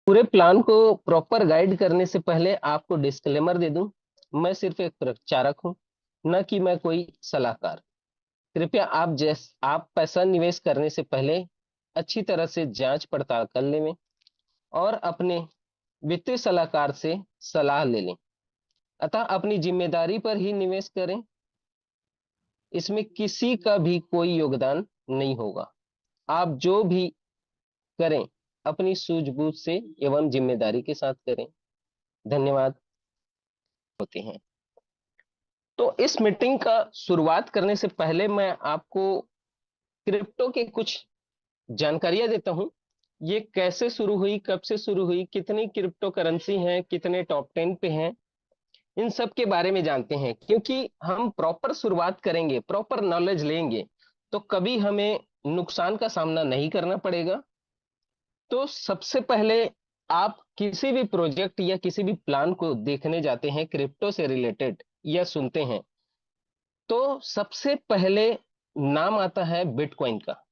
पूरे प्लान को proper guide करने से पहले आपको डिस्क्लेमर दे दूं। मैं सिर्फ एक प्रचारक हूं, न कि मैं कोई सलाहकार। कृपया आप पैसा निवेश करने से पहले अच्छी तरह से जांच पड़ताल कर लें और अपने वित्तीय सलाहकार से सलाह ले लें। अतः अपनी जिम्मेदारी पर ही निवेश करें। इसमें किसी का भी कोई योगदान नहीं होगा। आप जो भी करें अपनी सूझबूझ से एवं जिम्मेदारी के साथ करें। धन्यवाद। होते हैं। तो इस मीटिंग का शुरुआत करने से पहले मैं आपको क्रिप्टो के कुछ जानकारियां देता हूं। ये कैसे शुरू हुई, कब से शुरू हुई, कितनी क्रिप्टो करेंसी हैं, कितने टॉप 10 पे हैं, इन सब के बारे में जानते हैं। क्योंकि हम प्रॉपर शुरुआत करेंगे, प्रॉपर नॉलेज लेंगे, तो कभी हमें नुकसान का सामना नहीं करना पड़ेगा। तो सबसे पहले आप किसी भी प्रोजेक्ट या किसी भी प्लान को देखने जाते हैं क्रिप्टो से रिलेटेड या सुनते हैं, तो सबसे पहले नाम आता है बिटकॉइन का।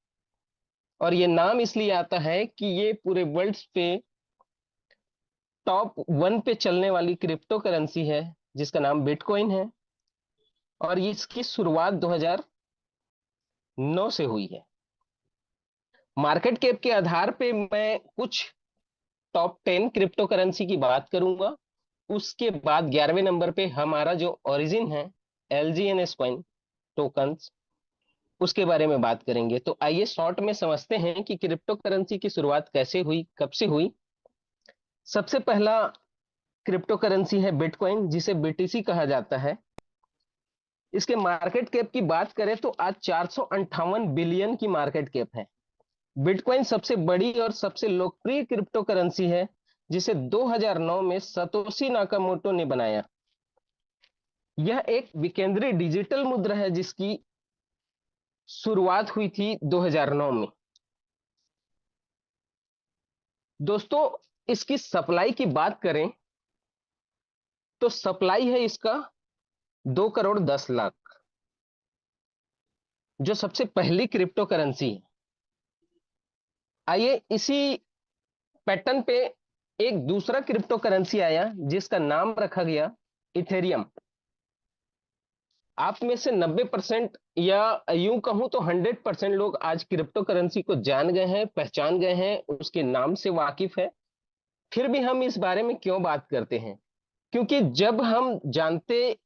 और ये नाम इसलिए आता है कि ये पूरे वर्ल्ड पे टॉप 1 पे चलने वाली क्रिप्टो करेंसी है जिसका नाम बिटकॉइन है। और इसकी शुरुआत 2009 से हुई है। मार्केट कैप के आधार पे मैं कुछ टॉप 10 क्रिप्टो करेंसी की बात करूंगा। उसके बाद 11वें नंबर पे हमारा जो ओरिजिन है, एलजीएनएस कॉइन टोकन्स, उसके बारे में बात करेंगे। तो आइए शॉर्ट में समझते हैं कि क्रिप्टो करेंसी की शुरुआत कैसे हुई, कब से हुई। सबसे पहला क्रिप्टो करेंसी है बिटकॉइन, जिसे बीटीसी कहा जाता है। इसके मार्केट कैप की बात करें तो आज 458 बिलियन की मार्केट कैप है। बिटकॉइन सबसे बड़ी और सबसे लोकप्रिय क्रिप्टो करेंसी है, जिसे 2009 में सतोशी नाकामोटो ने बनाया। यह एक विकेंद्रीय डिजिटल मुद्रा है जिसकी शुरुआत हुई थी 2009 में। दोस्तों, इसकी सप्लाई की बात करें तो सप्लाई है इसका 2 करोड़ 10 लाख, जो सबसे पहली क्रिप्टो करेंसी है। आइए इसी पैटर्न पे एक दूसरा क्रिप्टो करेंसी आया जिसका नाम रखा गया इथेरियम। आप में से 90% या यूं कहूं तो 100% लोग आज क्रिप्टो करेंसी को जान गए हैं, पहचान गए हैं, उसके नाम से वाकिफ है। फिर भी हम इस बारे में क्यों बात करते हैं? क्योंकि जब हम जानते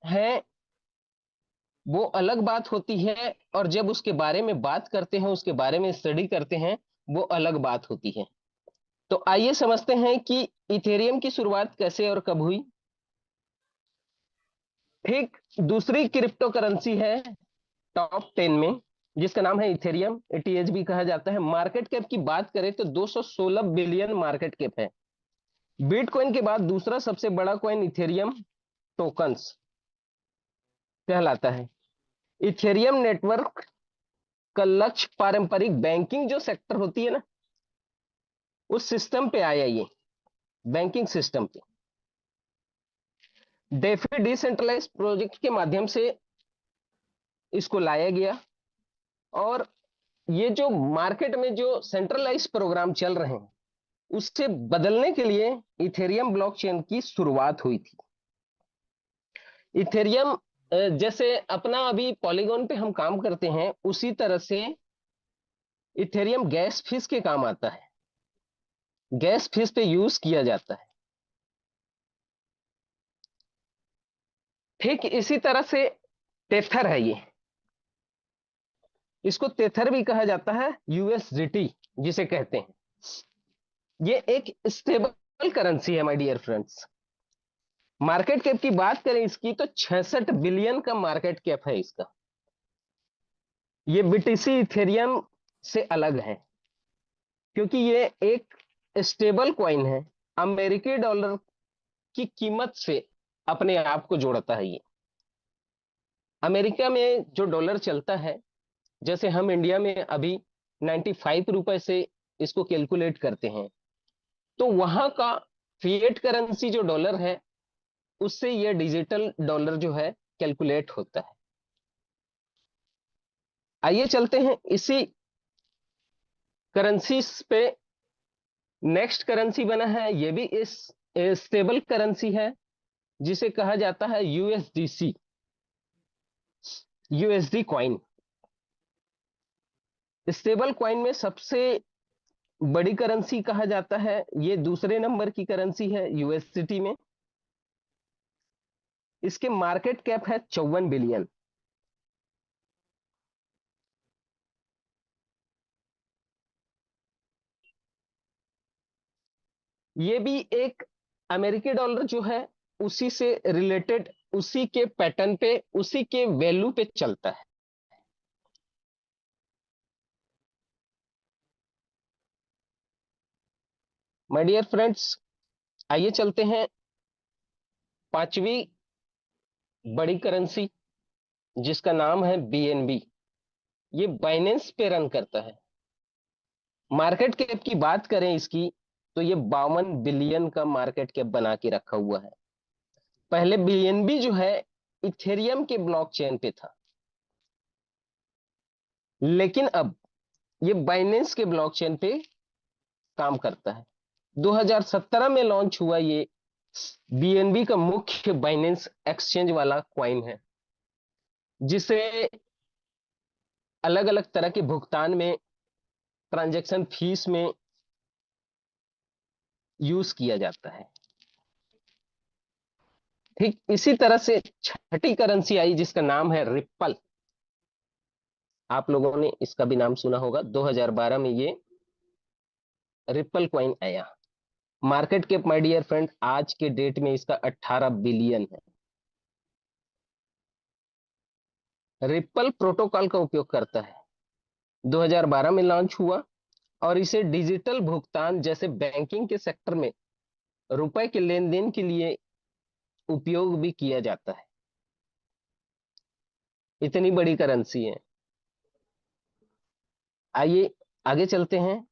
हैं वो अलग बात होती है, और जब उसके बारे में बात करते हैं, उसके बारे में स्टडी करते हैं, वो अलग बात होती है। तो आइए समझते हैं कि इथेरियम की शुरुआत कैसे और कब हुई। ठीक दूसरी क्रिप्टो करेंसी है टॉप 10 में, जिसका नाम है इथेरियम, ईटीएच भी कहा जाता है। मार्केट कैप की बात करें तो 216 बिलियन मार्केट कैप है। बिटकॉइन के बाद दूसरा सबसे बड़ा कॉइन इथेरियम टोकन्स कहलाता है। इथेरियम नेटवर्क का लक्ष्य पारंपरिक बैंकिंग जो सेक्टर होती है ना, उस सिस्टम पे आया। ये बैंकिंग सिस्टम पे डेफी डिसेंट्रलाइज प्रोजेक्ट के माध्यम से इसको लाया गया। और ये जो मार्केट में जो सेंट्रलाइज प्रोग्राम चल रहे हैं, उससे बदलने के लिए इथेरियम ब्लॉकचेन की शुरुआत हुई थी। इथेरियम जैसे अपना अभी पॉलीगॉन पे हम काम करते हैं, उसी तरह से इथेरियम गैस फीस के काम आता है। गैस फीस पे यूज किया जाता है। ठीक इसी तरह से टेथर है ये। इसको टेथर भी कहा जाता है, यूएसडीटी जिसे कहते हैं। ये एक स्टेबल करेंसी है my dear friends. Market cap की बात करें इसकी तो 66 बिलियन का मार्केट कैप है इसका। ये बीटीसी इथेरियम से अलग है क्योंकि ये एक स्टेबल कॉइन है। अमेरिकी डॉलर की कीमत से अपने आप को जोड़ता है ये। अमेरिका में जो डॉलर चलता है, जैसे हम इंडिया में अभी 95 रुपए से इसको कैलकुलेट करते हैं, तो वहां का फिएट करेंसी जो डॉलर है, उससे यह डिजिटल डॉलर जो है कैलकुलेट होता है। आइए चलते हैं इसी करेंसी पे नेक्स्ट करेंसी बना है, ये भी इस स्टेबल करेंसी है, जिसे कहा जाता है USDC, USD coin. Stable coin में सबसे बड़ी करेंसी कहा जाता है, ये दूसरे नंबर की करेंसी है यूएसडीटी में। इसके मार्केट कैप है 54 बिलियन। ये भी एक अमेरिकी डॉलर जो है उसी से रिलेटेड, उसी के पैटर्न पे, उसी के वैल्यू पे चलता है। माय डियर फ्रेंड्स, आइए चलते हैं पांचवी बड़ी करेंसी, जिसका नाम है बीएनबी। ये बाइनेंस पे रन करता है। मार्केट कैप की बात करें इसकी, तो ये 52 बिलियन का मार्केट कैप बना के रखा हुआ है। पहले बीएनबी जो है इथेरियम के ब्लॉकचेन पे था, लेकिन अब ये बाइनेंस के ब्लॉकचेन पे काम करता है। 2017 में लॉन्च हुआ ये बीएनबी का मुख्य बाइनेंस एक्सचेंज वाला क्वाइन है, जिसे अलग अलग तरह के भुगतान में, ट्रांजैक्शन फीस में यूज किया जाता है। ठीक इसी तरह से छठी करेंसी आई, जिसका नाम है रिप्पल। आप लोगों ने इसका भी नाम सुना होगा। 2012 में ये रिप्पल क्वाइन आया। Market cap my dear friend आज के डेट में इसका 18 बिलियन है। रिप्पल प्रोटोकॉल का उपयोग करता है, 2012 में लॉन्च हुआ, और इसे डिजिटल भुगतान जैसे बैंकिंग के सेक्टर में रुपए के लेन देन के लिए उपयोग भी किया जाता है। इतनी बड़ी करेंसी है। आइए आगे चलते हैं।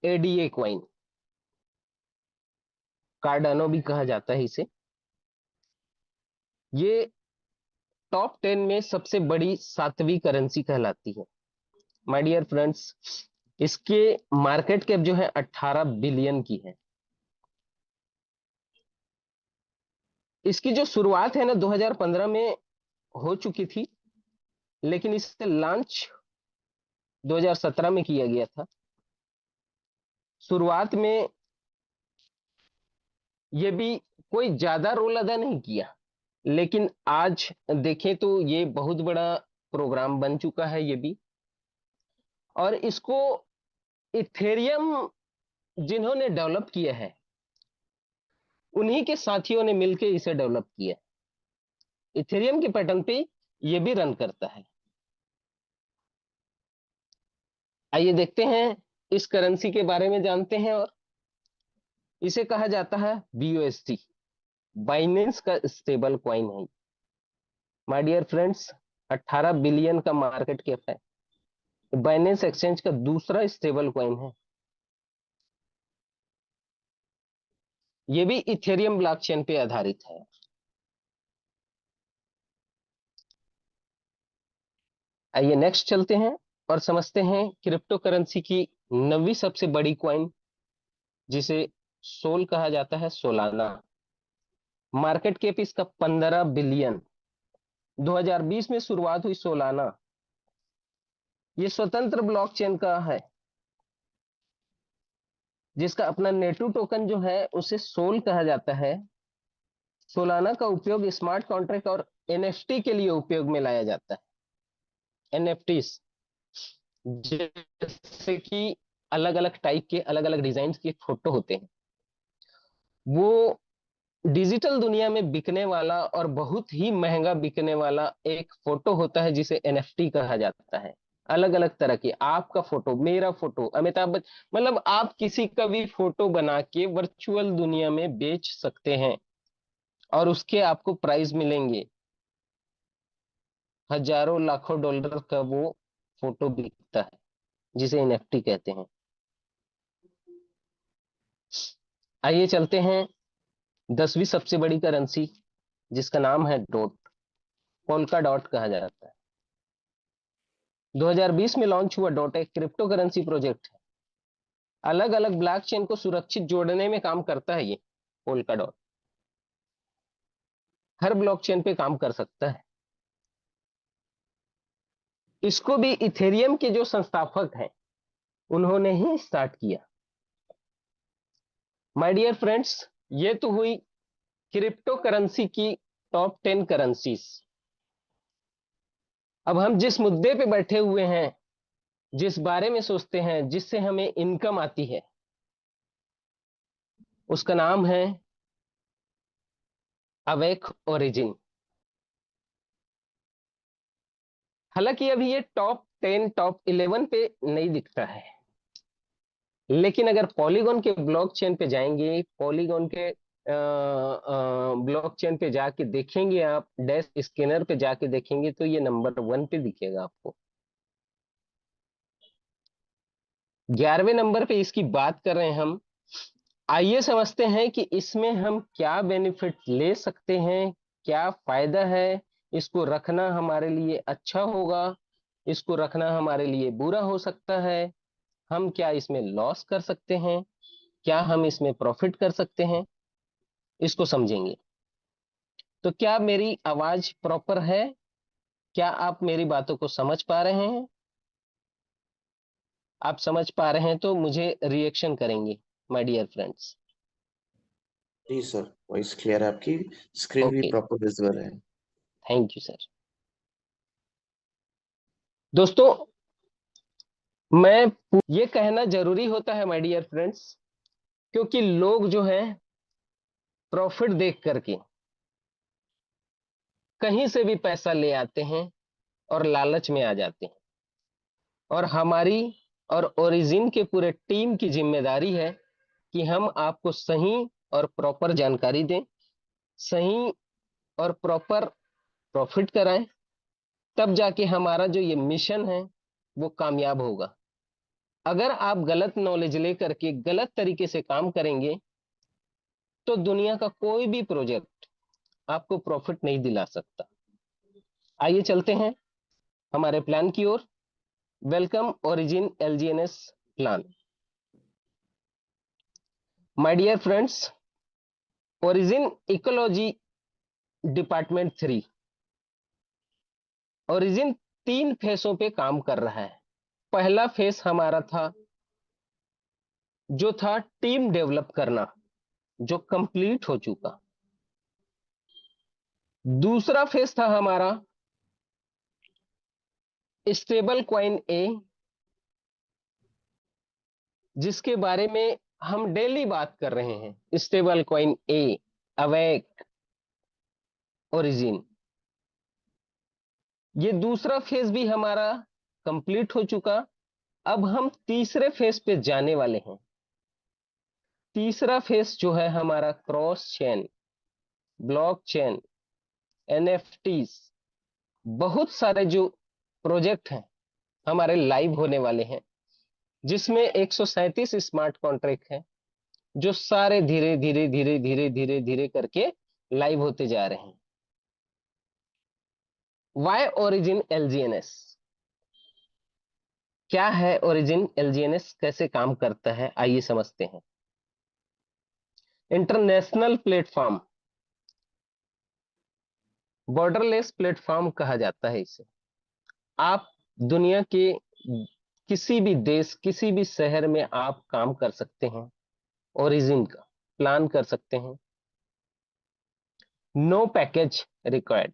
एडीए क्वाइन, कार्डानो भी कहा जाता है इसे। ये टॉप 10 में सबसे बड़ी सातवीं करेंसी कहलाती है। माय डियर फ्रेंड्स, इसके मार्केट कैप जो है 18 बिलियन की है। इसकी जो शुरुआत है ना 2015 में हो चुकी थी, लेकिन इसे लॉन्च 2017 में किया गया था। शुरुआत में ये भी कोई ज्यादा रोल अदा नहीं किया, लेकिन आज देखें तो ये बहुत बड़ा प्रोग्राम बन चुका है ये भी। और इसको इथेरियम जिन्होंने डेवलप किया है, उन्हीं के साथियों ने मिलकर इसे डेवलप किया। इथेरियम के पैटर्न पे ये भी रन करता है। आइए देखते हैं, इस करेंसी के बारे में जानते हैं। और इसे कहा जाता है बीयूएसडी, बाइनेंस का स्टेबल कॉइन है। माय डियर फ्रेंड्स, 18 बिलियन का मार्केट कैप है। बाइनेंस एक्सचेंज का दूसरा स्टेबल कॉइन है। ये भी इथेरियम ब्लॉकचेन पे आधारित है। आइए नेक्स्ट चलते हैं और समझते हैं क्रिप्टो करेंसी की नवीं सबसे बड़ी कॉइन, जिसे सोल कहा जाता है, सोलाना। मार्केट कैप इसका 15 बिलियन। 2020 में शुरुआत हुई सोलाना। ये स्वतंत्र ब्लॉकचेन का है, जिसका अपना नेटू टोकन जो है उसे सोल कहा जाता है। सोलाना का उपयोग स्मार्ट कॉन्ट्रैक्ट और एनएफटी के लिए उपयोग में लाया जाता है। एनएफटी जैसे कि अलग अलग टाइप के, अलग अलग डिजाइन के फोटो होते हैं, वो डिजिटल दुनिया में बिकने वाला और बहुत ही महंगा बिकने वाला एक फोटो होता है, जिसे एनएफटी कहा जाता है। अलग अलग तरह के, आपका फोटो, मेरा फोटो, अमिताभ बच्चन, मतलब आप किसी का भी फोटो बना के वर्चुअल दुनिया में बेच सकते हैं, और उसके आपको प्राइस मिलेंगे। हजारों लाखों डॉलर का वो फोटो बिकता है, जिसे एनएफटी कहते हैं। आइए चलते हैं 10वीं सबसे बड़ी करेंसी, जिसका नाम है डॉट, पोल्का डॉट कहा जाता है। 2020 में लॉन्च हुआ डॉट, एक क्रिप्टो करेंसी प्रोजेक्ट है। अलग अलग ब्लॉकचेन को सुरक्षित जोड़ने में काम करता है ये पोल्काडॉट। हर ब्लॉकचेन पे काम कर सकता है। इसको भी इथेरियम के जो संस्थापक हैं उन्होंने ही स्टार्ट किया। माय डियर फ्रेंड्स, ये तो हुई क्रिप्टो करेंसी की टॉप 10 करेंसीज। अब हम जिस मुद्दे पे बैठे हुए हैं, जिस बारे में सोचते हैं, जिससे हमें इनकम आती है, उसका नाम है अवेक ओरिजिन। हालांकि अभी ये टॉप 10 टॉप 11 पे नहीं दिखता है, लेकिन अगर पॉलीगॉन के ब्लॉकचेन पे जाएंगे, पॉलीगॉन के ब्लॉकचेन पे जाके देखेंगे, आप डैश स्कैनर पे जाके देखेंगे तो ये नंबर 1 पे दिखेगा आपको। 11वें नंबर पे इसकी बात कर रहे हैं हम। आइए समझते हैं कि इसमें हम क्या बेनिफिट ले सकते हैं, क्या फायदा है। इसको रखना हमारे लिए अच्छा होगा, इसको रखना हमारे लिए बुरा हो सकता है। हम क्या इसमें लॉस कर सकते हैं, क्या हम इसमें प्रॉफिट कर सकते हैं, इसको समझेंगे। तो क्या मेरी आवाज प्रॉपर है? क्या आप मेरी बातों को समझ पा रहे हैं? आप समझ पा रहे हैं तो मुझे रिएक्शन करेंगे माय डियर फ्रेंड्स। जी सर, वॉइस क्लियर है आपकी, स्क्रीन भी ओके, प्रॉपर विजुअल है। Thank you sir. दोस्तों, मैं ये कहना जरूरी होता है माय डियर फ्रेंड्स, क्योंकि लोग जो हैं प्रॉफिट देख करके कहीं से भी पैसा ले आते हैं और लालच में आ जाते हैं। और हमारी और ओरिजिन के पूरे टीम की जिम्मेदारी है कि हम आपको सही और प्रॉपर जानकारी दें, सही और प्रॉपर प्रॉफिट कराएं, तब जाके हमारा जो ये मिशन है वो कामयाब होगा। अगर आप गलत नॉलेज लेकर के गलत तरीके से काम करेंगे तो दुनिया का कोई भी प्रोजेक्ट आपको प्रॉफिट नहीं दिला सकता। आइए चलते हैं हमारे प्लान की ओर। Welcome origin LGNS plan. My dear friends, origin ecology department 3 origin 3 फेसों पे काम कर रहा है। पहला फेस हमारा था जो था टीम डेवलप करना, जो कंप्लीट हो चुका। दूसरा फेस था हमारा स्टेबल कॉइन ए, जिसके बारे में हम डेली बात कर रहे हैं। स्टेबल कॉइन ए, अवेक, ओरिजिन, ये दूसरा फेज भी हमारा कंप्लीट हो चुका। अब हम तीसरे फेज पे जाने वाले हैं। तीसरा फेज जो है हमारा cross chain, block chain, NFTs, बहुत सारे जो प्रोजेक्ट हैं हमारे लाइव होने वाले हैं, जिसमें 137 स्मार्ट कॉन्ट्रैक्ट हैं, जो सारे धीरे धीरे धीरे धीरे धीरे धीरे करके लाइव होते जा रहे हैं। Why Origin LGNS? क्या है ओरिजिन एलजीएनएस, कैसे काम करता है, आइए समझते हैं। इंटरनेशनल प्लेटफॉर्म, बॉर्डरलेस प्लेटफॉर्म कहा जाता है इसे। आप दुनिया के किसी भी देश, किसी भी शहर में आप काम कर सकते हैं, ओरिजिन का प्लान कर सकते हैं। नो पैकेज रिक्वायर्ड,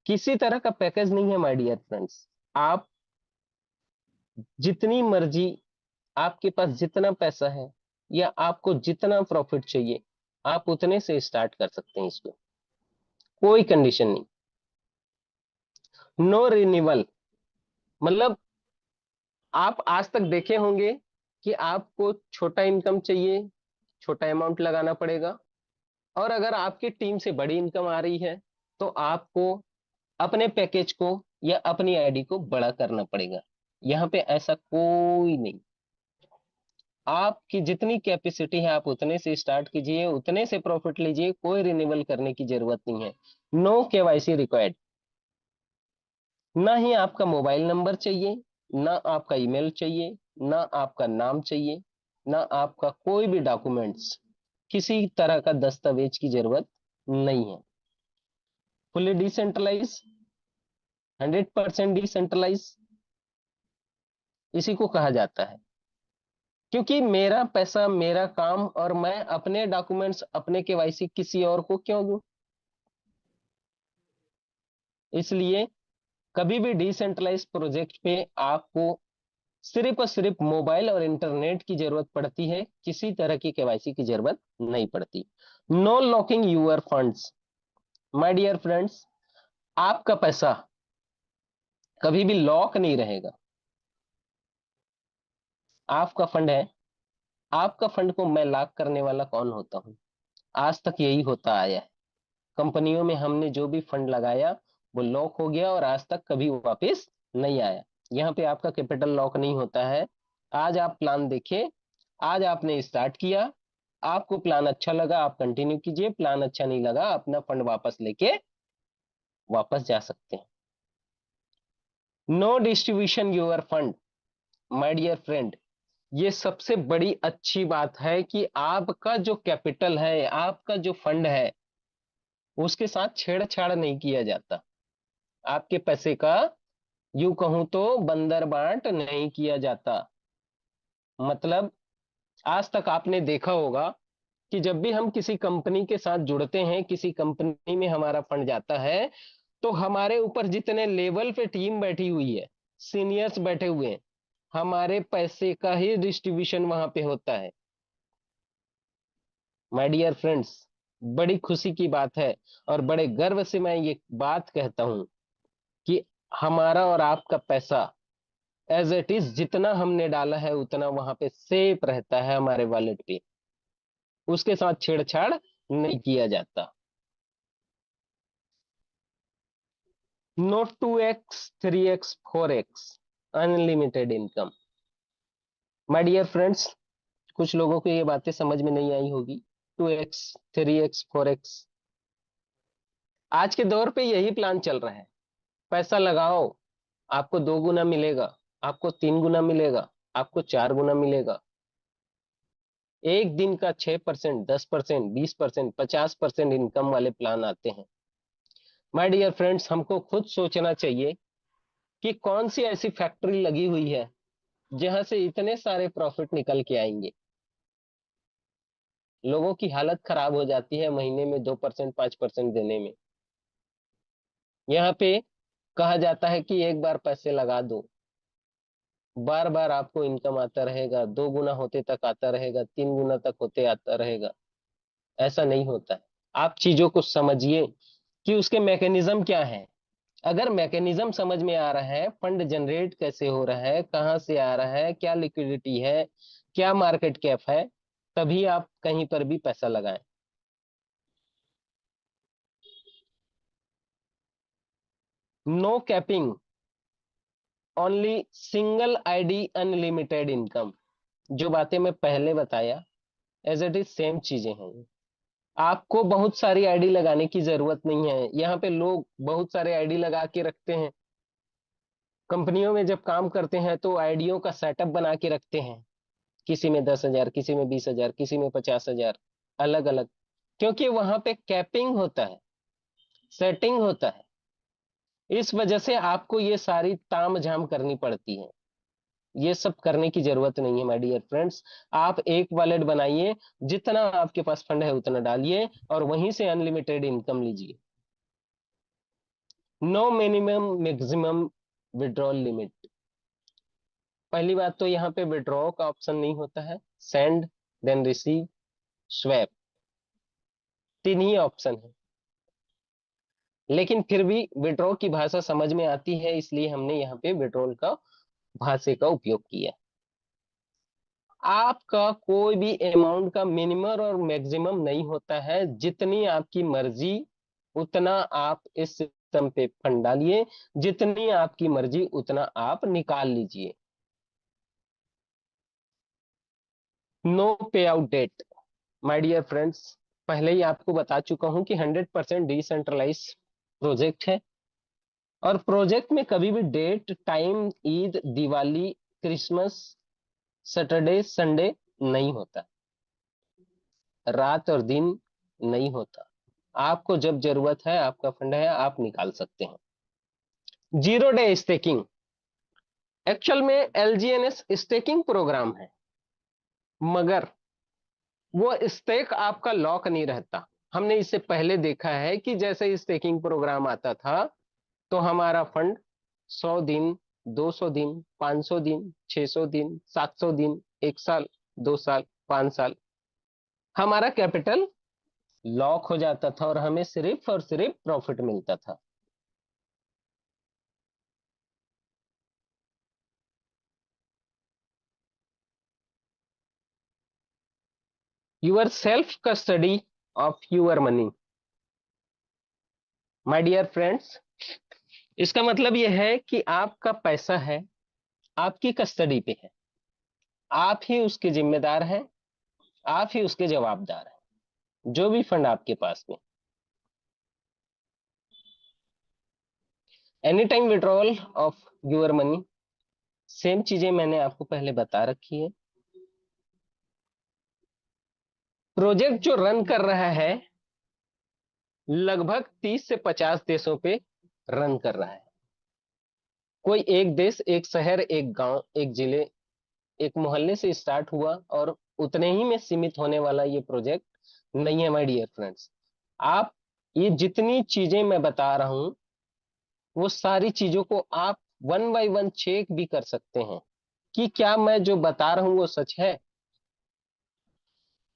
किसी तरह का पैकेज नहीं है माय डियर फ्रेंड्स। आप जितनी मर्जी, आपके पास जितना पैसा है या आपको जितना प्रॉफिट चाहिए, आप उतने से स्टार्ट कर सकते हैं इसको, कोई कंडीशन नहीं। नो रिन्यूअल, मतलब आप आज तक देखे होंगे कि आपको छोटा इनकम चाहिए, छोटा अमाउंट लगाना पड़ेगा, और अगर आपकी टीम से बड़ी इनकम आ रही है तो आपको अपने पैकेज को या अपनी आईडी को बड़ा करना पड़ेगा। यहाँ पे ऐसा कोई नहीं। आपकी जितनी कैपेसिटी है आप उतने से स्टार्ट कीजिए, उतने से प्रॉफिट लीजिए, कोई रिन्यूअल करने की जरूरत नहीं है। नो केवाईसी रिक्वायर्ड, ना ही आपका मोबाइल नंबर चाहिए, ना आपका ईमेल चाहिए, ना आपका नाम चाहिए, ना आपका कोई भी डॉक्यूमेंट्स, किसी तरह का दस्तावेज की जरूरत नहीं है। फुली डिसेंट्रलाइज, 100% डिसेंट्रलाइज इसी को कहा जाता है, क्योंकि मेरा पैसा मेरा काम, और मैं अपने डॉक्यूमेंट्स अपने केवाईसी किसी और को क्यों दूं। इसलिए कभी भी डिसेंट्रलाइज प्रोजेक्ट पे आपको सिर्फ और सिर्फ मोबाइल और इंटरनेट की जरूरत पड़ती है, किसी तरह की केवाईसी की जरूरत नहीं पड़ती। No locking your funds. My dear friends, आपका पैसा कभी भी लॉक नहीं रहेगा। आपका फंड है, आपका फंड को मैं लॉक करने वाला कौन होता हूं? आज तक यही होता आया है। कंपनियों में हमने जो भी फंड लगाया वो लॉक हो गया और आज तक कभी वापस नहीं आया। यहाँ पे आपका कैपिटल लॉक नहीं होता है। आज आप प्लान देखें, आज आपने स्टार्ट किया, आपको प्लान अच्छा लगा आप कंटिन्यू कीजिए, प्लान अच्छा नहीं लगा अपना फंड वापस लेके वापस जा सकते हैं। No distribution your fund. My dear friend, ये सबसे बड़ी अच्छी बात है कि आपका जो कैपिटल है, आपका जो फंड है, उसके साथ छेड़छाड़ नहीं किया जाता। आपके पैसे का यूं कहूं तो बंदर बांट नहीं किया जाता। मतलब आज तक आपने देखा होगा कि जब भी हम किसी कंपनी के साथ जुड़ते हैं, किसी कंपनी में हमारा फंड जाता है, तो हमारे ऊपर जितने लेवल पे टीम बैठी हुई है, सीनियर्स बैठे हुए हैं, हमारे पैसे का ही डिस्ट्रीब्यूशन वहां पे होता है। माय डियर फ्रेंड्स, बड़ी खुशी की बात है और बड़े गर्व से मैं ये बात कहता हूं कि हमारा और आपका पैसा एज इट इज जितना हमने डाला है उतना वहां पे सेफ रहता है हमारे वॉलेट पे। उसके साथ छेड़छाड़ नहीं किया जाता। Not 2x 3x 4x unlimited income. My dear friends, कुछ लोगों को ये बातें समझ में नहीं आई होगी। 2x 3x 4x, आज के दौर पे यही प्लान चल रहा है। पैसा लगाओ, आपको 2 गुना मिलेगा, आपको 3 गुना मिलेगा, आपको 4 गुना मिलेगा। एक दिन का 6%, 10%, 20%, 50% इनकम वाले प्लान आते हैं। माय डियर फ्रेंड्स, हमको खुद सोचना चाहिए कि कौन सी ऐसी फैक्ट्री लगी हुई है जहां से इतने सारे प्रॉफिट निकल के आएंगे। लोगों की हालत खराब हो जाती है महीने में 2%, 5% देने में। यहाँ पे कहा जाता है कि एक बार पैसे लगा दो, बार बार आपको इनकम आता रहेगा, 2 गुना होते तक आता रहेगा, 3 गुना तक होते आता रहेगा। ऐसा नहीं होता है। आप चीजों को समझिए कि उसके मैकेनिज्म क्या है। अगर मैकेनिज्म समझ में आ रहा है, फंड जनरेट कैसे हो रहा है, कहां से आ रहा है, क्या लिक्विडिटी है, क्या मार्केट कैप है, तभी आप कहीं पर भी पैसा लगाएं। No capping, only single ID unlimited income. जो बातें मैं पहले बताया एज इट इज सेम चीजें हैं। आपको बहुत सारी आईडी लगाने की जरूरत नहीं है। यहाँ पे लोग बहुत सारे आईडी लगा के रखते हैं। कंपनियों में जब काम करते हैं तो आईडियों का सेटअप बना के रखते हैं, किसी में 10,000, किसी में 20,000, किसी में 50,000, अलग अलग। क्योंकि वहां पे कैपिंग होता है, सेटिंग होता है। इस वजह से आपको ये सारी ताम झाम करनी पड़ती है। ये सब करने की जरूरत नहीं है माय डियर फ्रेंड्स। आप एक वॉलेट बनाइए, जितना आपके पास फंड है उतना डालिए और वहीं से अनलिमिटेड इनकम लीजिए। No minimum maximum withdrawal limit. पहली बात तो यहाँ पे विड्रॉ का ऑप्शन नहीं होता है। सेंड, देन रिसीव, स्वैप, तीन ही ऑप्शन है। लेकिन फिर भी विड्रॉ की भाषा समझ में आती है, इसलिए हमने यहाँ पे विड्रॉल का भाषा का उपयोग किया। आपका कोई भी अमाउंट का मिनिमम और मैक्सिमम नहीं होता है। जितनी आपकी मर्जी उतना आप इस सिस्टम पे फंड डालिए, जितनी आपकी मर्जी उतना आप निकाल लीजिए। No payout date. My dear friends, पहले ही आपको बता चुका हूं कि 100% डिसेंट्रलाइज प्रोजेक्ट है और प्रोजेक्ट में कभी भी date, time, Eid, Diwali, Christmas, Saturday Sunday नहीं होता, रात और दिन नहीं होता। आपको जब जरूरत है, आपका फंड है, आप निकाल सकते हैं। जीरो डे स्टेकिंग, एक्चुअल में एलजीएनएस स्टेकिंग प्रोग्राम है, मगर वो स्टेक आपका लॉक नहीं रहता। हमने इससे पहले देखा है कि जैसे स्टेकिंग प्रोग्राम आता था तो हमारा फंड 100 दिन, 200 दिन, 500 दिन, 600 दिन, 700 दिन, 1 साल, 2 साल, 5 साल हमारा कैपिटल लॉक हो जाता था और हमें सिर्फ और सिर्फ प्रॉफिट मिलता था। Your self custody of your money. My dear friends, इसका मतलब यह है कि आपका पैसा है, आपकी कस्टडी पे है, आप ही उसके जिम्मेदार हैं, आप ही उसके जवाबदार हैं। जो भी फंड आपके पास में, any time withdrawal of your money, same चीजें मैंने आपको पहले बता रखी है। प्रोजेक्ट जो रन कर रहा है लगभग 30 से 50 देशों पे रन कर रहा है। कोई एक देश, एक शहर, एक गांव, एक जिले, एक मोहल्ले से स्टार्ट हुआ और उतने ही में सीमित होने वाला ये प्रोजेक्ट नहीं है माय डियर फ्रेंड्स। आप ये जितनी चीजें मैं बता रहा हूं वो सारी चीजों को आप वन बाय वन चेक भी कर सकते हैं कि क्या मैं जो बता रहा हूं वो सच है।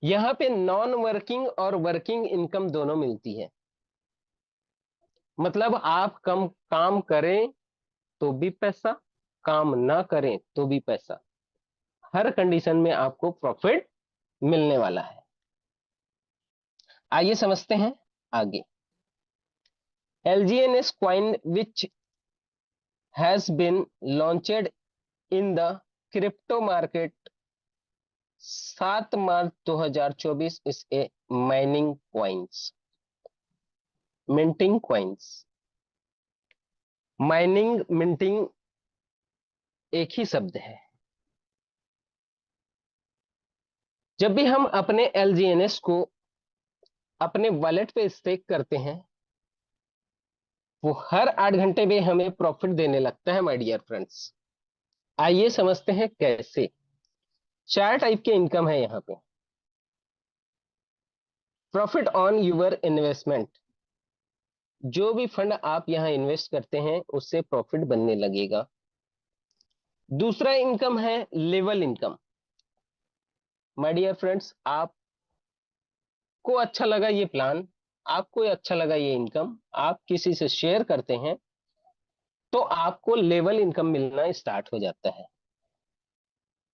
यहाँ पे नॉन वर्किंग और वर्किंग इनकम दोनों मिलती है। मतलब आप कम काम करें तो भी पैसा, काम ना करें तो भी पैसा, हर कंडीशन में आपको प्रॉफिट मिलने वाला है। आइए समझते हैं आगे। LGNS coin which has been launched in the crypto market 7 March 2024 is a mining coins, minting coins। Mining minting एक ही शब्द है। जब भी हम अपने LGNS को अपने वॉलेट पे स्टेक करते हैं वो हर 8 घंटे में हमें प्रॉफिट देने लगता है माय डियर फ्रेंड्स। आइए समझते हैं कैसे। 4 टाइप के इनकम है यहाँ पे। प्रॉफिट ऑन यूर इन्वेस्टमेंट, जो भी फंड आप यहाँ इन्वेस्ट करते हैं उससे प्रॉफिट बनने लगेगा। दूसरा इनकम है level income. My dear friends, आपको अच्छा लगा ये प्लान, आपको अच्छा लगा ये इनकम, आप किसी से शेयर करते हैं तो आपको लेवल इनकम मिलना स्टार्ट हो जाता है।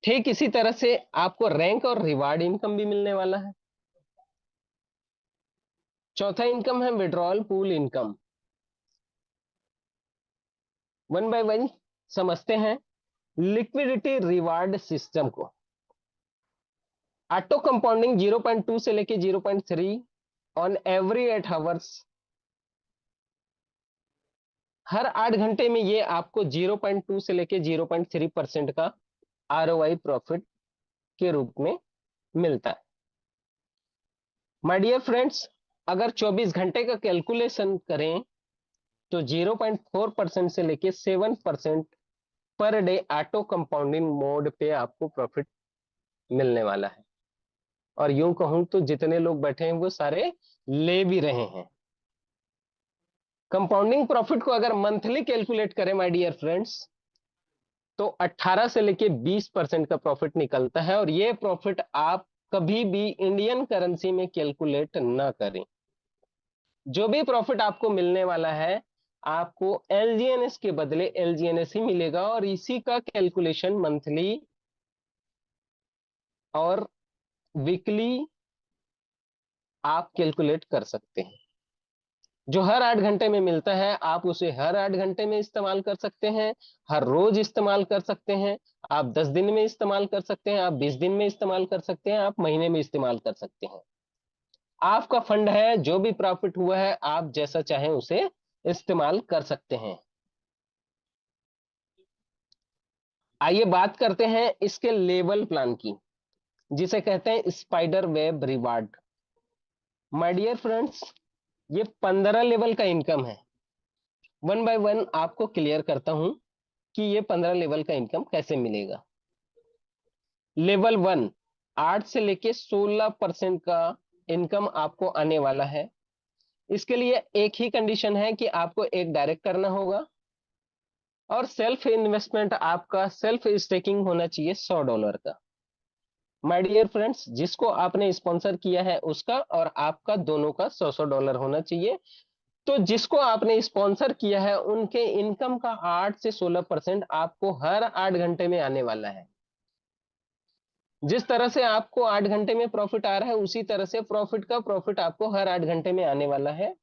ठीक इसी तरह से आपको रैंक और रिवार्ड इनकम भी मिलने वाला है। चौथा इनकम है withdrawal pool income. One by one समझते हैं। लिक्विडिटी रिवार्ड सिस्टम को, ऑटो कंपाउंडिंग 0.2 से लेके 0.3 ऑन एवरी 8 आवर्स। हर 8 घंटे में ये आपको 0.2 से लेके 0.3% का ROI प्रॉफिट के रूप में मिलता है। माय डियर फ्रेंड्स, अगर 24 घंटे का कैलकुलेशन करें तो 0.4% से लेके 7% per day auto compounding mode पे आपको प्रॉफिट मिलने वाला है। और यूं कहूं तो जितने लोग बैठे हैं वो सारे ले भी रहे हैं। कंपाउंडिंग प्रॉफिट को अगर मंथली कैलकुलेट करें माय डियर फ्रेंड्स तो 18 से लेके 20% का प्रॉफिट निकलता है। और ये प्रॉफिट आप कभी भी इंडियन करेंसी में कैलकुलेट ना करें। जो भी प्रॉफिट आपको मिलने वाला है आपको LGNS के बदले LGNS ही मिलेगा और इसी का कैलकुलेशन मंथली और वीकली आप कैलकुलेट कर सकते हैं। जो हर 8 घंटे में मिलता है आप उसे हर 8 घंटे में इस्तेमाल कर सकते हैं, हर रोज इस्तेमाल कर सकते हैं, आप 10 दिन में इस्तेमाल कर सकते हैं, आप 20 दिन में इस्तेमाल कर सकते हैं, आप महीने में इस्तेमाल कर सकते हैं। आपका फंड है, जो भी प्रॉफिट हुआ है आप जैसा चाहें उसे इस्तेमाल कर सकते हैं। आइए बात करते हैं इसके लेवल प्लान की, जिसे कहते हैं spider web reward. My dear friends, ये 15 लेवल का इनकम है। वन बाय वन आपको क्लियर करता हूं कि ये 15 लेवल का इनकम कैसे मिलेगा। लेवल 1 8 से लेके 16% का इनकम आपको आने वाला है। इसके लिए एक ही कंडीशन है कि आपको एक डायरेक्ट करना होगा और सेल्फ इन्वेस्टमेंट आपका सेल्फ स्टेकिंग होना चाहिए $100 का। माय डियर फ्रेंड्स, जिसको आपने स्पॉन्सर किया है उसका और आपका दोनों का $100 होना चाहिए। तो जिसको आपने स्पॉन्सर किया है उनके इनकम का 8 से 16% आपको हर 8 घंटे में आने वाला है। जिस तरह से आपको 8 घंटे में प्रॉफिट आ रहा है उसी तरह से प्रॉफिट आपको हर 8 घंटे में आने वाला है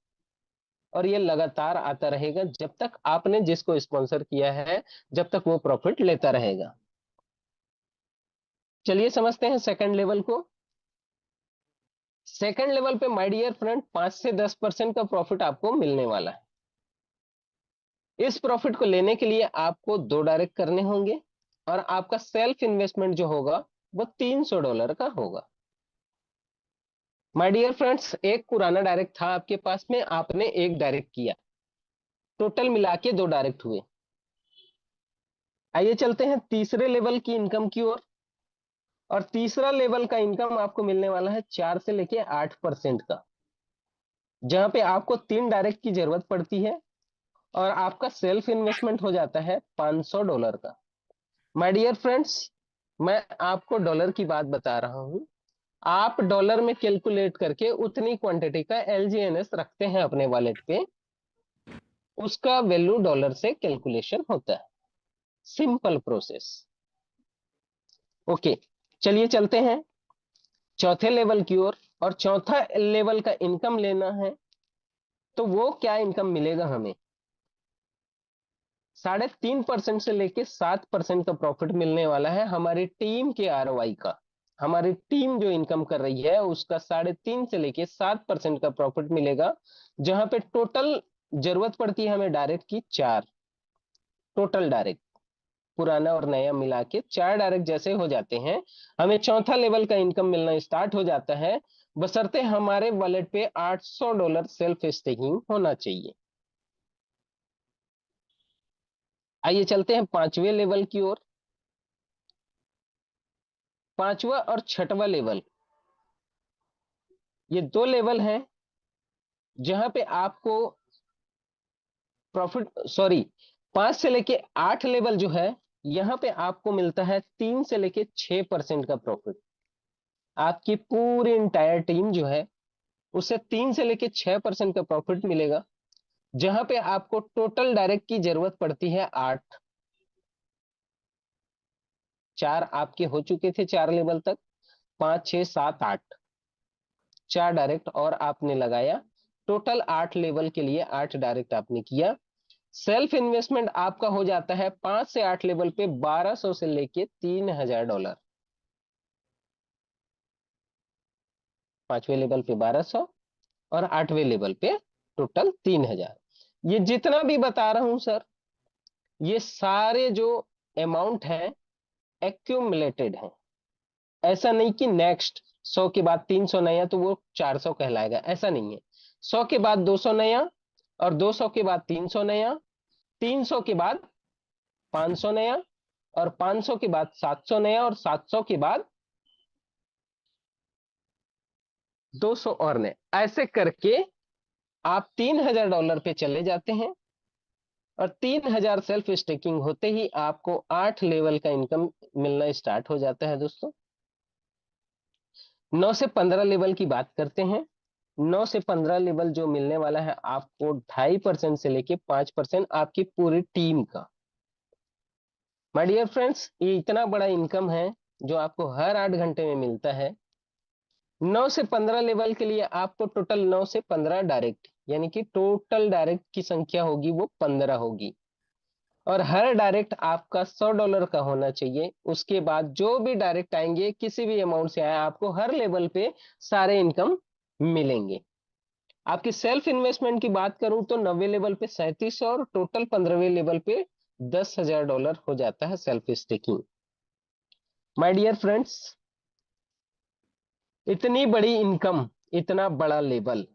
और ये लगातार आता रहेगा जब तक आपने जिसको स्पॉन्सर किया है, जब तक वो प्रॉफिट लेता रहेगा। चलिए समझते हैं सेकंड लेवल को। सेकंड लेवल पे माय डियर फ्रेंड 5 से 10% का प्रॉफिट आपको मिलने वाला है। इस प्रॉफिट को लेने के लिए आपको 2 डायरेक्ट करने होंगे और आपका सेल्फ इन्वेस्टमेंट जो होगा वो $300 का होगा। माय डियर फ्रेंड्स, एक पुराना डायरेक्ट था आपके पास में, आपने एक डायरेक्ट किया, टोटल मिला के 2 डायरेक्ट हुए। आइए चलते हैं तीसरे लेवल की इनकम की ओर। और तीसरा लेवल का इनकम आपको मिलने वाला है 4 से लेके 8% का, जहां पे आपको 3 डायरेक्ट की जरूरत पड़ती है और आपका सेल्फ इन्वेस्टमेंट हो जाता है $500 का। माय डियर फ्रेंड्स, मैं आपको डॉलर की बात बता रहा हूं। आप डॉलर में कैलकुलेट करके उतनी क्वांटिटी का एलजीएनएस रखते हैं अपने वॉलेट पे, उसका वैल्यू डॉलर से कैलकुलेशन होता है। Simple process. ओके, चलिए चलते हैं चौथे लेवल की ओर। और चौथा लेवल का इनकम लेना है तो वो क्या इनकम मिलेगा हमें? 3.5% से लेके 7% का प्रॉफिट मिलने वाला है हमारी टीम के आरओआई का। हमारी टीम जो इनकम कर रही है उसका 3.5 से लेके 7% का प्रॉफिट मिलेगा, जहां पे टोटल जरूरत पड़ती है हमें डायरेक्ट की 4। टोटल डायरेक्ट पुराना और नया मिला के 4 डायरेक्ट जैसे हो जाते हैं, हमें चौथा लेवल का इनकम मिलना स्टार्ट हो जाता है, बशर्ते हमारे वॉलेट पे $800 सेल्फ स्टेकिंग होना चाहिए। आइए चलते हैं पांचवें लेवल की ओर। पांचवा और छठवां लेवल, ये 2 लेवल हैं जहां पे आपको प्रॉफिट, सॉरी, 5 से लेके 8 लेवल जो है, यहां पे आपको मिलता है 3 से लेके 6% का प्रॉफिट। आपकी पूरी इंटायर टीम जो है उसे 3 से लेके 6% का प्रॉफिट मिलेगा, जहां पे आपको टोटल डायरेक्ट की जरूरत पड़ती है 8। 4 आपके हो चुके थे 4 लेवल तक, 5 6 7 8, 4 डायरेक्ट और आपने लगाया, टोटल 8 लेवल के लिए 8 डायरेक्ट आपने किया। सेल्फ इन्वेस्टमेंट आपका हो जाता है 5 से 8 लेवल पे 1200 से लेके $3000। पांचवें लेवल पे 1200 और 8वें लेवल पे टोटल 3000। ये जितना भी बता रहा हूं सर, ये सारे जो अमाउंट है एक्यूमुलेटेड है। ऐसा नहीं कि नेक्स्ट 100 के बाद 300 नया तो वो 400 कहलाएगा, ऐसा नहीं है। 100 के बाद 200 नया और 200 के बाद 300 नया, 300 के बाद 500 नया और 500 के बाद 700 नया और 700 के बाद 200 और नए, ऐसे करके आप $3000 पे चले जाते हैं और 3000 सेल्फ स्टेकिंग होते ही आपको 8 लेवल का इनकम मिलना स्टार्ट हो जाता है दोस्तों। 9 से 15 लेवल की बात करते हैं। 9 से 15 लेवल जो मिलने वाला है आपको 2.5% से लेके 5% आपकी पूरी टीम का। माय डियर फ्रेंड्स, ये इतना बड़ा इनकम है जो आपको हर 8 घंटे में मिलता है। 9 से 15 लेवल के लिए आपको टोटल 9 से 15 डायरेक्ट, यानी कि टोटल डायरेक्ट की संख्या होगी वो 15 होगी और हर डायरेक्ट आपका $100 का होना चाहिए। उसके बाद जो भी डायरेक्ट आएंगे किसी भी अमाउंट से आए, आपको हर लेवल पे सारे इनकम मिलेंगे। आपकी सेल्फ इन्वेस्टमेंट की बात करूं तो 9वें लेवल पे 3700 और टोटल 15वें लेवल पे $10,000 हो जाता है self staking. My dear friends, इतनी बड़ी इनकम, इतना बड़ा level,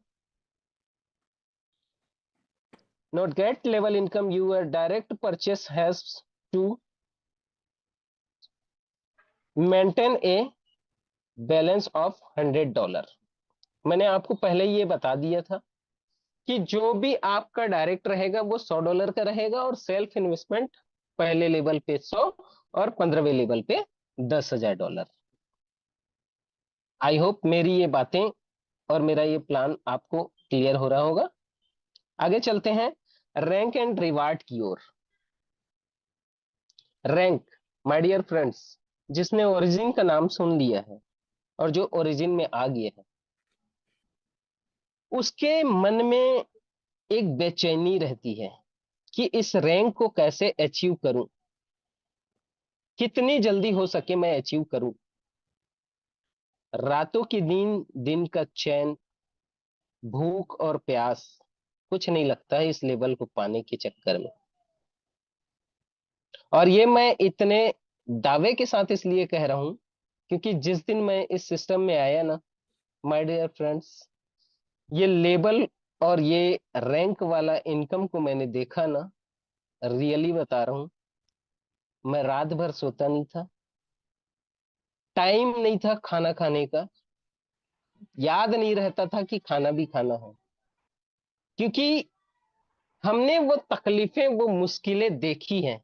not get level income, your direct purchase has to maintain a balance of $100। मैंने आपको पहले ये बता दिया था कि जो भी आपका डायरेक्ट रहेगा वो $100 का रहेगा, और सेल्फ इन्वेस्टमेंट पहले लेवल पे 100 और 15वें लेवल पे $10,000। आई होप मेरी ये बातें और मेरा ये प्लान आपको क्लियर हो रहा होगा। आगे चलते हैं रैंक एंड रिवार्ड की ओर। रैंक, माय डियर फ्रेंड्स, जिसने ओरिजिन का नाम सुन लिया है और जो ओरिजिन में आ गया है, उसके मन में एक बेचैनी रहती है कि इस रैंक को कैसे अचीव करूं, कितनी जल्दी हो सके मैं अचीव करूं। रातों की नींद, दिन का चैन, भूख और प्यास, कुछ नहीं लगता है इस लेवल को पाने के चक्कर में। और ये मैं इतने दावे के साथ इसलिए कह रहा हूं क्योंकि जिस दिन मैं इस सिस्टम में आया ना, माय डियर फ्रेंड्स, ये लेवल और ये रैंक वाला इनकम को मैंने देखा ना, रियली बता रहा हूं, मैं रात भर सोता नहीं था, टाइम नहीं था खाना खाने का, याद नहीं रहता था कि खाना भी खाना है, क्योंकि हमने वो तकलीफें, वो मुश्किलें देखी हैं।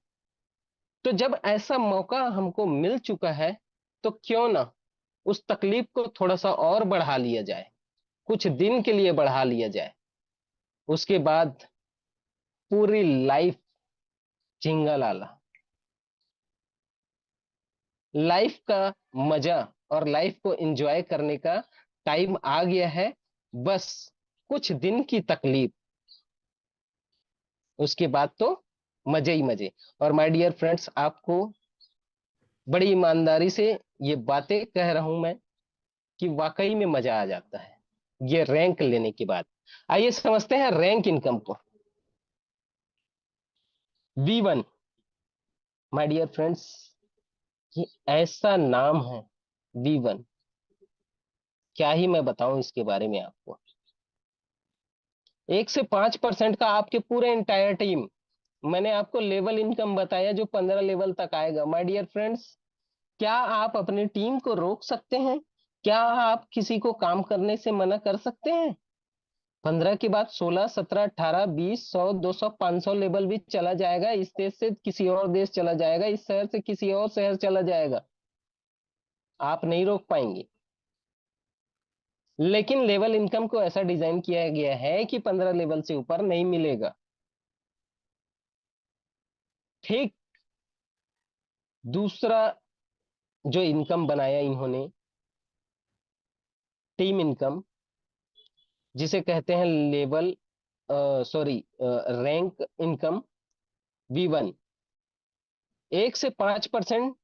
तो जब ऐसा मौका हमको मिल चुका है, तो क्यों ना उस तकलीफ को थोड़ा सा और बढ़ा लिया जाए, कुछ दिन के लिए बढ़ा लिया जाए, उसके बाद पूरी लाइफ झिंगा लाला, लाइफ का मजा और लाइफ को एंजॉय करने का टाइम आ गया है। बस कुछ दिन की तकलीफ, उसके बाद तो मजे ही मजे। और माय डियर फ्रेंड्स, आपको बड़ी ईमानदारी से ये बातें कह रहा हूं मैं कि वाकई में मजा आ जाता है ये रैंक लेने के बाद। आइए समझते हैं रैंक इनकम को। V1, माय डियर फ्रेंड्स, ये ऐसा नाम है V1, क्या ही मैं बताऊं इसके बारे में आपको। 1 से 5% का आपके पूरे इंटायर टीम, मैंने आपको लेवल इनकम बताया जो 15 लेवल तक आएगा। माय डियर फ्रेंड्स, क्या आप अपनी टीम को रोक सकते हैं? क्या आप किसी को काम करने से मना कर सकते हैं? 15 के बाद 16, 17, 18, 20, 100, 200, 500 लेवल भी चला जाएगा। इस देश से किसी और देश चला जाएगा, इस शहर से किसी और शहर चला जाएगा, आप नहीं रोक पाएंगे। लेकिन लेवल इनकम को ऐसा डिजाइन किया गया है कि 15 लेवल से ऊपर नहीं मिलेगा। ठीक दूसरा जो इनकम बनाया इन्होंने, टीम इनकम, जिसे कहते हैं level, sorry, rank income V1, 1 से 5%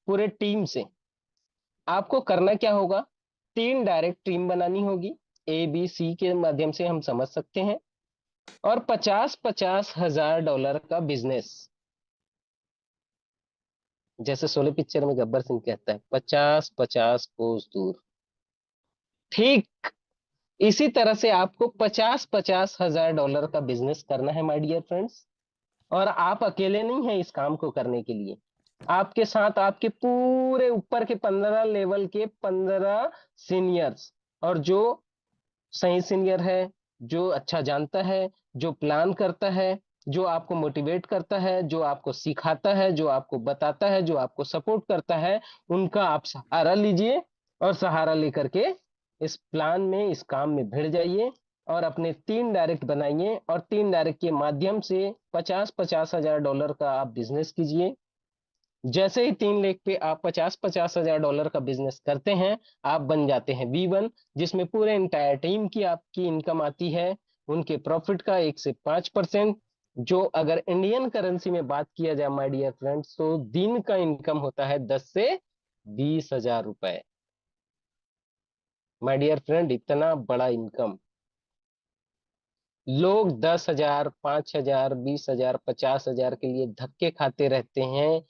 पूरे टीम से। आपको करना क्या होगा? 3 डायरेक्ट टीम बनानी होगी, ABC के माध्यम से हम समझ सकते हैं, और 50-50 हजार डॉलर का बिजनेस। जैसे शोले पिक्चर में गब्बर सिंह कहता है, 50-50 कोस दूर। ठीक इसी तरह से आपको 50-50 हजार डॉलर का बिजनेस करना है माय डियर फ्रेंड्स। और आप अकेले नहीं हैं इस काम को करने के लिए, आपके साथ आपके पूरे ऊपर के 15 लेवल के 15 सीनियर्स, और जो सही सीनियर है, जो अच्छा जानता है, जो प्लान करता है, जो आपको मोटिवेट करता है, जो आपको सिखाता है, जो आपको बताता है, जो आपको सपोर्ट करता है, उनका आप सहारा लीजिए। और सहारा लेकर के इस प्लान में, इस काम में भिड़ जाइए, और अपने 3 डायरेक्ट बनाइए, और 3 डायरेक्ट के माध्यम से 50-50 हजार डॉलर का आप बिजनेस कीजिए। जैसे ही 3 लाख पे आप 50-50 हजार डॉलर का बिजनेस करते हैं, आप बन जाते हैं V1, जिसमें पूरे इंटायर टीम की आपकी इनकम आती है उनके प्रॉफिट का 1 से 5%। जो अगर इंडियन करेंसी में बात किया जाए माय डियर फ्रेंड्स, तो दिन का इनकम होता है 10 से 20 हजार रुपए। माय डियर फ्रेंड, इतना बड़ा इनकम लोग 10,000, 5,000, 20,000, 50,000 के लिए धक्के खाते रहते हैं,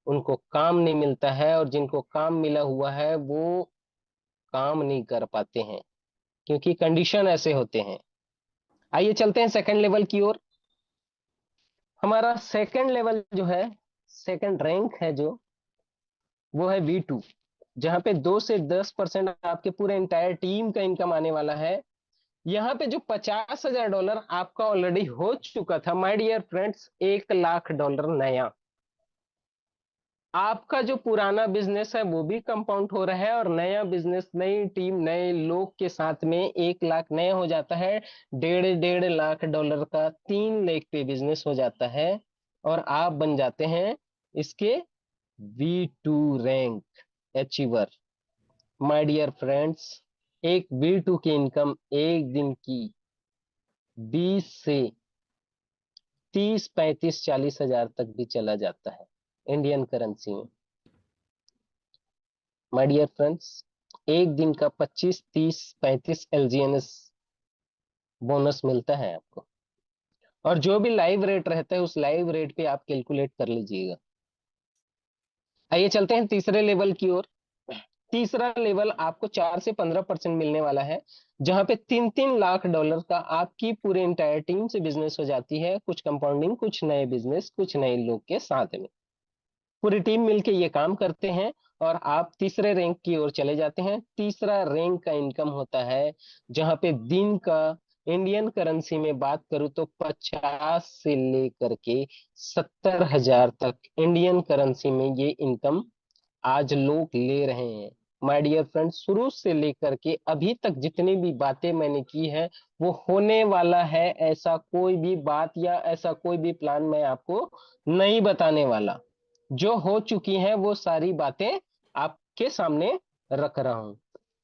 उनको काम नहीं मिलता है, और जिनको काम मिला हुआ है वो काम नहीं कर पाते हैं, क्योंकि कंडीशन ऐसे होते हैं। आइए चलते हैं सेकंड लेवल की ओर। हमारा सेकंड लेवल जो है, सेकंड रैंक है जो, वो है V2, जहां पे 2 से 10% आपके पूरे इंटायर टीम का इनकम आने वाला है। यहाँ पे जो $50,000 आपका ऑलरेडी हो चुका था माय डियर फ्रेंड्स, $1,00,000 नया, आपका जो पुराना बिजनेस है वो भी कंपाउंड हो रहा है, और नया बिजनेस, नई टीम, नए लोग के साथ में 1,00,000 नया हो जाता है। 1.5 लाख डॉलर का 3 लाख पे बिजनेस हो जाता है, और आप बन जाते हैं इसके V2 rank achiever. My dear friends, एक V2 की इनकम एक दिन की 20 से 30, 35, 40 हजार तक भी चला जाता है इंडियन करेंसी में। माय डियर फ्रेंड्स, एक दिन का 25, 30, 35 LGNS बोनस मिलता है आपको, और जो भी लाइव रेट रहता है उस लाइव रेट पे आप कैलकुलेट कर लीजिएगा। आइए चलते हैं तीसरे लेवल की ओर। तीसरा लेवल आपको 4 से 15% मिलने वाला है, जहां पे 3-3 लाख डॉलर का आपकी पूरे इंटायर टीम से बिजनेस हो जाती है, कुछ कंपाउंडिंग, कुछ नए बिजनेस, कुछ नए लोग के साथ में पूरी टीम मिलके ये काम करते हैं, और आप तीसरे रैंक की ओर चले जाते हैं। तीसरा रैंक का इनकम होता है, जहां पे दिन का इंडियन करेंसी में बात करूं तो 50 से लेकर के 70 हजार तक इंडियन करेंसी में ये इनकम आज लोग ले रहे हैं। माय डियर फ्रेंड्स, शुरू से लेकर के अभी तक जितनी भी बातें मैंने की है वो होने वाला है, ऐसा कोई भी बात या ऐसा कोई भी प्लान मैं आपको नहीं बताने वाला। जो हो चुकी हैं वो सारी बातें आपके सामने रख रहा हूं।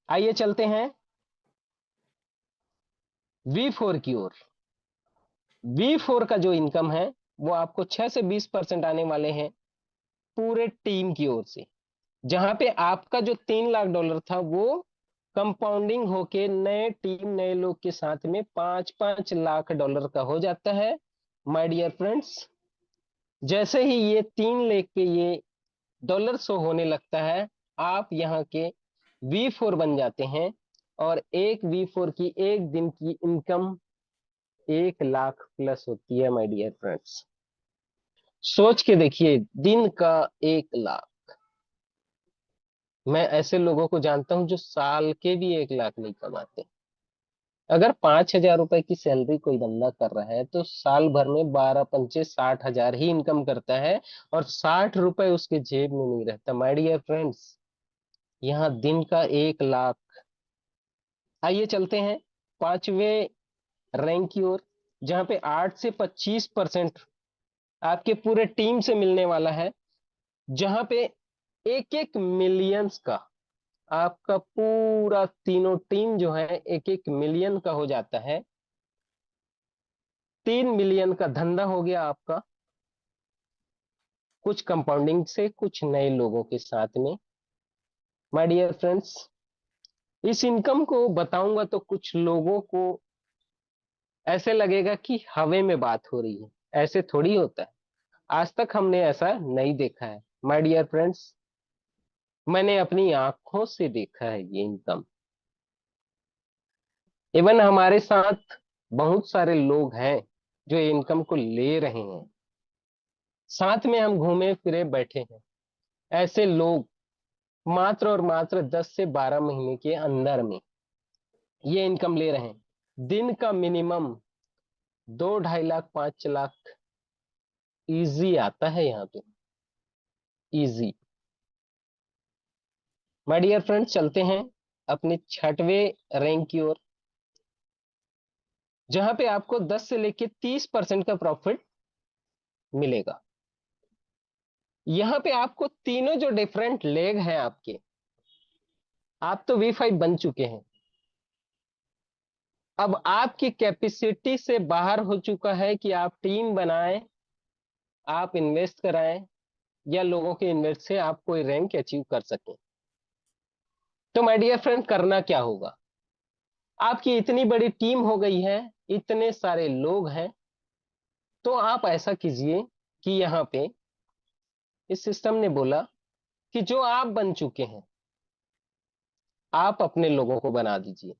आइए चलते हैं V4 की ओर। V4 का जो इनकम है वो आपको 6 से 20% आने वाले हैं पूरे टीम की ओर से, जहां पे आपका जो $3 लाख था वो कंपाउंडिंग होके नए टीम, नए लोग के साथ में 5-5 लाख डॉलर का हो जाता है। माय डियर फ्रेंड्स, जैसे ही ये 3 लाख पे ये डॉलर शो होने लगता है, आप यहाँ के V4 बन जाते हैं, और एक V4 की एक दिन की इनकम 1 लाख प्लस होती है। माय डियर फ्रेंड्स, सोच के देखिए, दिन का 1 लाख। मैं ऐसे लोगों को जानता हूं जो साल के भी 1 लाख नहीं कमाते। अगर 5,000 रुपए की सैलरी कोई बंदा कर रहा है तो साल भर में 12 पंचे 60 हजार ही इनकम करता है, और 60 रुपए उसके जेब में नहीं रहता। माय डियर फ्रेंड्स, यहाँ दिन का 1 लाख। आइए चलते हैं पांचवें रैंक की ओर, जहां पे 8 से 25% आपके पूरे टीम से मिलने वाला है, जहां पे 1-1 मिलियंस का आपका पूरा तीनों टीम जो है 1-1 मिलियन का हो जाता है। 3 मिलियन का धंधा हो गया आपका, कुछ कंपाउंडिंग से, कुछ नए लोगों के साथ में। माय डियर फ्रेंड्स, इस इनकम को बताऊंगा तो कुछ लोगों को ऐसे लगेगा कि हवा में बात हो रही है, ऐसे थोड़ी होता है, आज तक हमने ऐसा नहीं देखा है। माय डियर फ्रेंड्स, मैंने अपनी आंखों से देखा है ये इनकम। इवन हमारे साथ बहुत सारे लोग हैं जो इनकम को ले रहे हैं, साथ में हम घूमे फिरे बैठे हैं। ऐसे लोग मात्र और मात्र 10 से 12 महीने के अंदर में ये इनकम ले रहे हैं। दिन का मिनिमम 2-2.5 लाख, 5 लाख इजी आता है यहाँ पे, इजी। माय डियर फ्रेंड्स, चलते हैं अपने छठवें रैंक की ओर, जहां पे आपको 10 से लेके 30% का प्रॉफिट मिलेगा। यहाँ पे आपको तीनों जो डिफरेंट लेग हैं आपके, आप तो V5 बन चुके हैं, अब आपकी कैपेसिटी से बाहर हो चुका है कि आप टीम बनाएं, आप इन्वेस्ट कराएं, या लोगों के इन्वेस्ट से आप कोई रैंक अचीव कर सकें। तो माय डियर फ्रेंड, करना क्या होगा? आपकी इतनी बड़ी टीम हो गई है, इतने सारे लोग हैं, तो आप ऐसा कीजिए कि यहाँ पे इस सिस्टम ने बोला कि जो आप बन चुके हैं, आप अपने लोगों को बना दीजिए।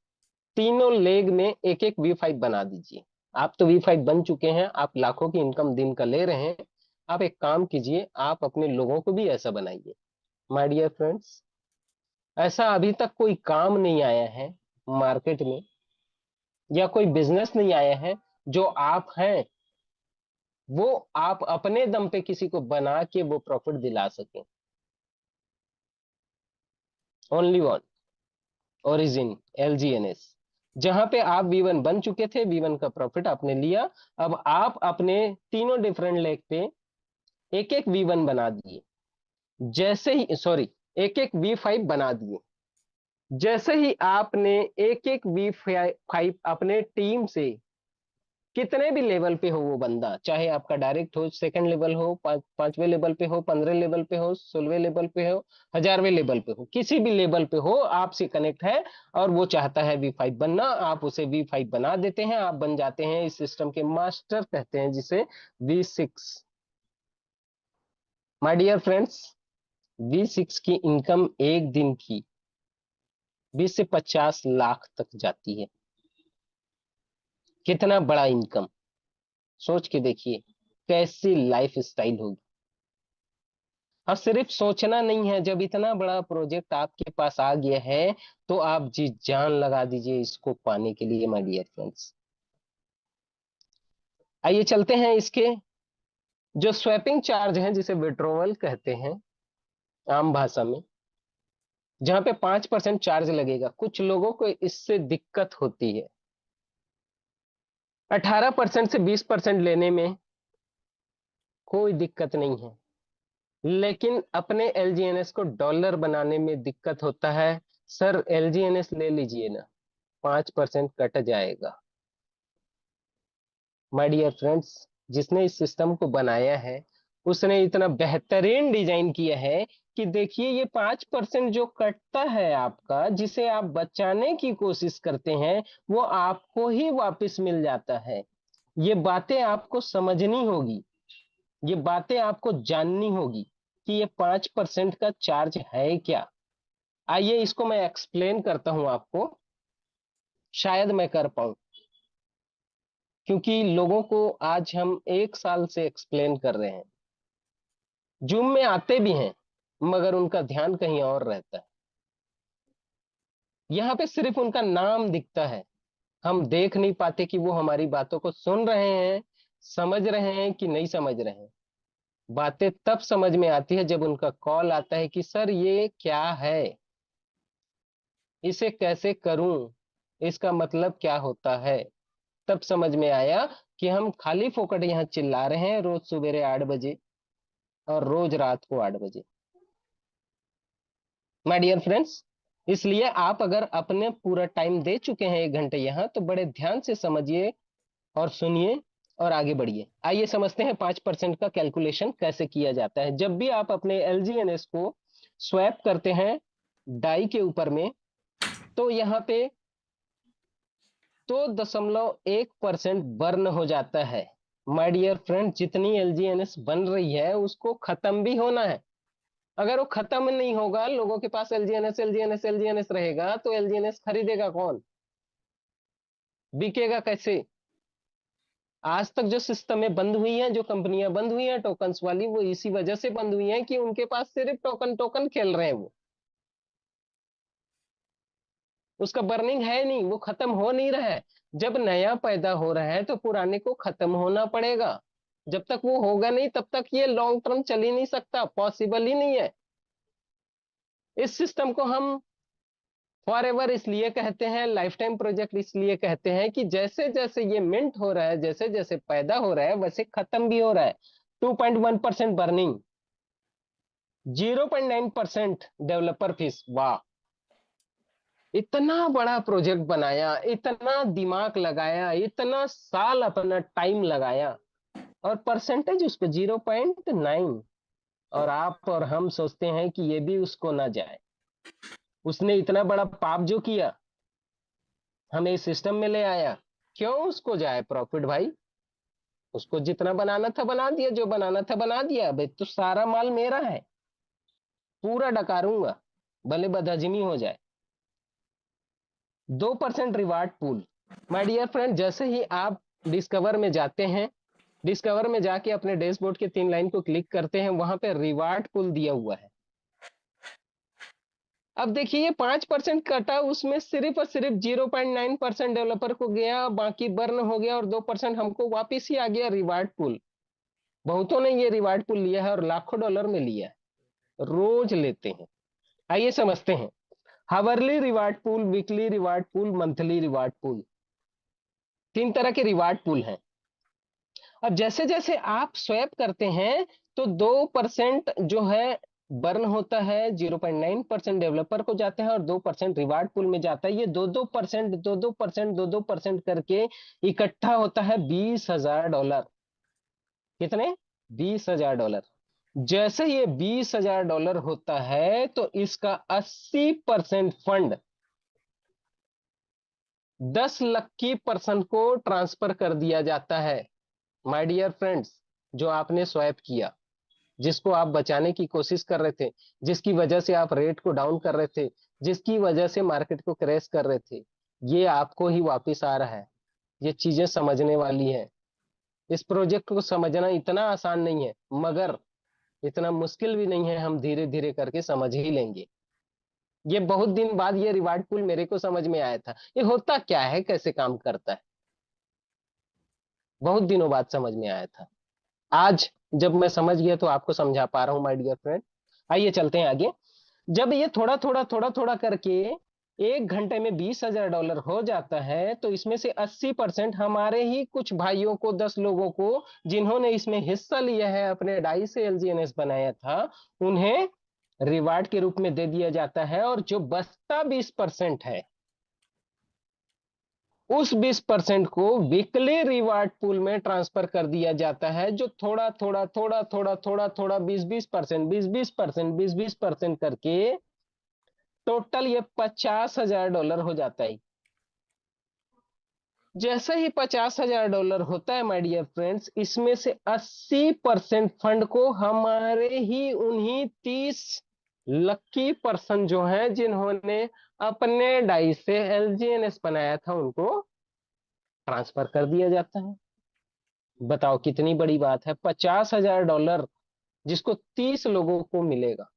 तीनों लेग में एक एक V5 बना दीजिए। आप तो V5 बन चुके हैं, आप लाखों की इनकम दिन का ले रहे हैं। आप एक काम कीजिए, आप अपने लोगों को भी ऐसा बनाइए। माय डियर फ्रेंड्स, ऐसा अभी तक कोई काम नहीं आया है मार्केट में, या कोई बिजनेस नहीं आया है जो आप हैं वो आप अपने दम पे किसी को बना के वो प्रॉफिट दिला सकें। ओनली वन, ओरिजिन, LGNS, जहां पे आप V1 बन चुके थे, V1 का प्रॉफिट आपने लिया। अब आप अपने तीनों डिफरेंट लेग पे एक एक V1 बना दिए। जैसे ही, सॉरी, एक एक V5 बना दिए। जैसे ही आपने एक एक V5 अपने टीम से, कितने भी लेवल पे हो वो बंदा, चाहे आपका डायरेक्ट हो, सेकंड लेवल हो, पांचवें लेवल पे हो, 15 लेवल पे हो, 16वें लेवल पे हो, 1000वें लेवल पे हो, किसी भी लेवल पे हो, आपसे कनेक्ट है और वो चाहता है V5 बनना, आप उसे V5 बना देते हैं, आप बन जाते हैं इस सिस्टम के मास्टर, कहते हैं जिसे V6। My dear friends, V6 की इनकम एक दिन की 20 से 50 लाख तक जाती है। कितना बड़ा इनकम, सोच के देखिए कैसी लाइफ स्टाइल होगी। और सिर्फ सोचना नहीं है, जब इतना बड़ा प्रोजेक्ट आपके पास आ गया है तो आप जी जान लगा दीजिए इसको पाने के लिए। माय डियर फ्रेंड्स, आइए चलते हैं इसके जो स्वैपिंग चार्ज है, जिसे विड्रॉवल कहते हैं आम भाषा में, जहां पे 5% चार्ज लगेगा। कुछ लोगों को इससे दिक्कत होती है। 18% से 20% लेने में कोई दिक्कत नहीं है, लेकिन अपने LGNS को डॉलर बनाने में दिक्कत होता है। सर LGNS ले लीजिए ना, 5% कट जाएगा। माय डियर फ्रेंड्स, जिसने इस सिस्टम को बनाया है उसने इतना बेहतरीन डिजाइन किया है कि देखिए ये 5% जो कटता है आपका, जिसे आप बचाने की कोशिश करते हैं, वो आपको ही वापस मिल जाता है। ये बातें आपको समझनी होगी, ये बातें आपको जाननी होगी कि ये 5% का चार्ज है क्या। आइए इसको मैं एक्सप्लेन करता हूं आपको, शायद मैं कर पाऊं, क्योंकि लोगों को आज हम 1 साल से एक्सप्लेन कर रहे हैं। जूम में आते भी हैं मगर उनका ध्यान कहीं और रहता है। यहाँ पे सिर्फ उनका नाम दिखता है, हम देख नहीं पाते कि वो हमारी बातों को सुन रहे हैं, समझ रहे हैं कि नहीं समझ रहे हैं। बातें तब समझ में आती है जब उनका कॉल आता है कि सर ये क्या है, इसे कैसे करूं, इसका मतलब क्या होता है। तब समझ में आया कि हम खाली फोकट यहाँ चिल्ला रहे हैं रोज सवेरे 8 बजे और रोज रात को 8 बजे। माय डियर फ्रेंड्स, इसलिए आप अगर अपने पूरा टाइम दे चुके हैं 1 घंटे यहाँ, तो बड़े ध्यान से समझिए और सुनिए और आगे बढ़िए। आइए समझते हैं 5% का कैलकुलेशन कैसे किया जाता है। जब भी आप अपने LGNS को स्वैप करते हैं डाई के ऊपर में, तो यहाँ पे 2.1% बर्न हो जाता है। माय डियर फ्रेंड, जितनी LGNS बन रही है उसको खत्म भी होना है। अगर वो खत्म नहीं होगा, लोगों के पास LGNS LGNS LGNS रहेगा, तो LGNS खरीदेगा कौन, बिकेगा कैसे। आज तक जो सिस्टमें बंद हुई हैं, जो कंपनियां बंद हुई हैं टोकन्स वाली, वो इसी वजह से बंद हुई हैं कि उनके पास सिर्फ टोकन टोकन खेल रहे हैं। वो उसका बर्निंग है नहीं, वो खत्म हो नहीं रहा है। जब नया पैदा हो रहा है तो पुराने को खत्म होना पड़ेगा। जब तक वो होगा नहीं तब तक ये लॉन्ग टर्म चल ही नहीं सकता, पॉसिबल ही नहीं है। इस सिस्टम को हम फॉर एवर इसलिए कहते हैं, लाइफ टाइम प्रोजेक्ट इसलिए कहते हैं कि जैसे जैसे ये मिंट हो रहा है, जैसे जैसे पैदा हो रहा है, वैसे खत्म भी हो रहा है। 2.1% बर्निंग, 0.9% डेवलपर फीस। वाह, इतना बड़ा प्रोजेक्ट बनाया, इतना दिमाग लगाया, इतना साल अपना टाइम लगाया, और परसेंटेज उस पर 0.9। और आप और हम सोचते हैं कि ये भी उसको ना जाए। उसने इतना बड़ा पाप जो किया, हमें इस सिस्टम में ले आया, क्यों उसको जाए प्रॉफिट भाई? उसको जितना बनाना था बना दिया, जो बनाना था बना दिया, अब तो सारा माल मेरा है, पूरा डकारूंगा, भले बदहजमी हो जाए। 2% reward pool. My dear friend, जैसे ही आप डिस्कवर में जाते हैं, डिस्कवर में जाके अपने डैशबोर्ड के 3 लाइन को क्लिक करते हैं, वहां पे रिवार्ड पूल दिया हुआ है। अब देखिए, ये 5% कटा, उसमें सिर्फ और सिर्फ 0.9% डेवलपर को गया, बाकी बर्न हो गया, और 2% हमको वापिस ही आ गया रिवार्ड पूल। बहुतों ने ये रिवार्ड पूल लिया है और लाखों डॉलर में लिया है, रोज लेते हैं। आइए समझते हैं। Hourly reward pool, weekly reward pool, monthly reward pool, 3 तरह के रिवार्ड पूल हैं। अब जैसे जैसे आप स्वैप करते हैं, तो 2% जो है बर्न होता है, 0.9% डेवलपर को जाता है, और 2% रिवार्ड पूल में जाता है। ये 2-2%, 2-2%, 2-2% करके इकट्ठा होता है $20,000। कितने? $20,000। जैसे ये $20,000 होता है, तो इसका 80% फंड 10 लकी पर्सन को ट्रांसफर कर दिया जाता है। माय डियर फ्रेंड्स, जो आपने स्वैप किया, जिसको आप बचाने की कोशिश कर रहे थे, जिसकी वजह से आप रेट को डाउन कर रहे थे, जिसकी वजह से मार्केट को क्रैश कर रहे थे, ये आपको ही वापस आ रहा है। ये चीजें समझने वाली हैं। इस प्रोजेक्ट को समझना इतना आसान नहीं है, मगर इतना मुश्किल भी नहीं है, हम धीरे धीरे करके समझ ही लेंगे। ये बहुत दिन बाद ये रिवार्ड पूल मेरे को समझ में आया था, ये होता क्या है, कैसे काम करता है, बहुत दिनों बाद समझ में आया था। आज जब मैं समझ गया, तो आपको समझा पा रहा हूं माय डियर फ्रेंड। आइए चलते हैं आगे। जब ये थोड़ा थोड़ा करके 1 घंटे में $20,000 हो जाता है, तो इसमें से 80% हमारे ही कुछ भाइयों को, 10 लोगों को, जिन्होंने इसमें हिस्सा लिया है, अपने डाई से एलजीएनएस बनाया था, उन्हें रिवार्ड के रूप में दे दिया जाता है। और जो बचता 20% है, उस 20% को वीकली रिवार्ड पूल में ट्रांसफर कर दिया जाता है, जो थोड़ा थोड़ा थोड़ा थोड़ा थोड़ा थोड़ा 20-20%, 20-20%, 20-20% करके टोटल ये $50,000 हो जाता है। जैसे ही $50,000 होता है माय डियर फ्रेंड्स, इसमें से 80% फंड को हमारे ही उन्हीं 30 लकी पर्सन जो हैं, जिन्होंने अपने डाई से एलजीएनएस बनाया था, उनको ट्रांसफर कर दिया जाता है। बताओ कितनी बड़ी बात है, $50,000 जिसको 30 लोगों को मिलेगा।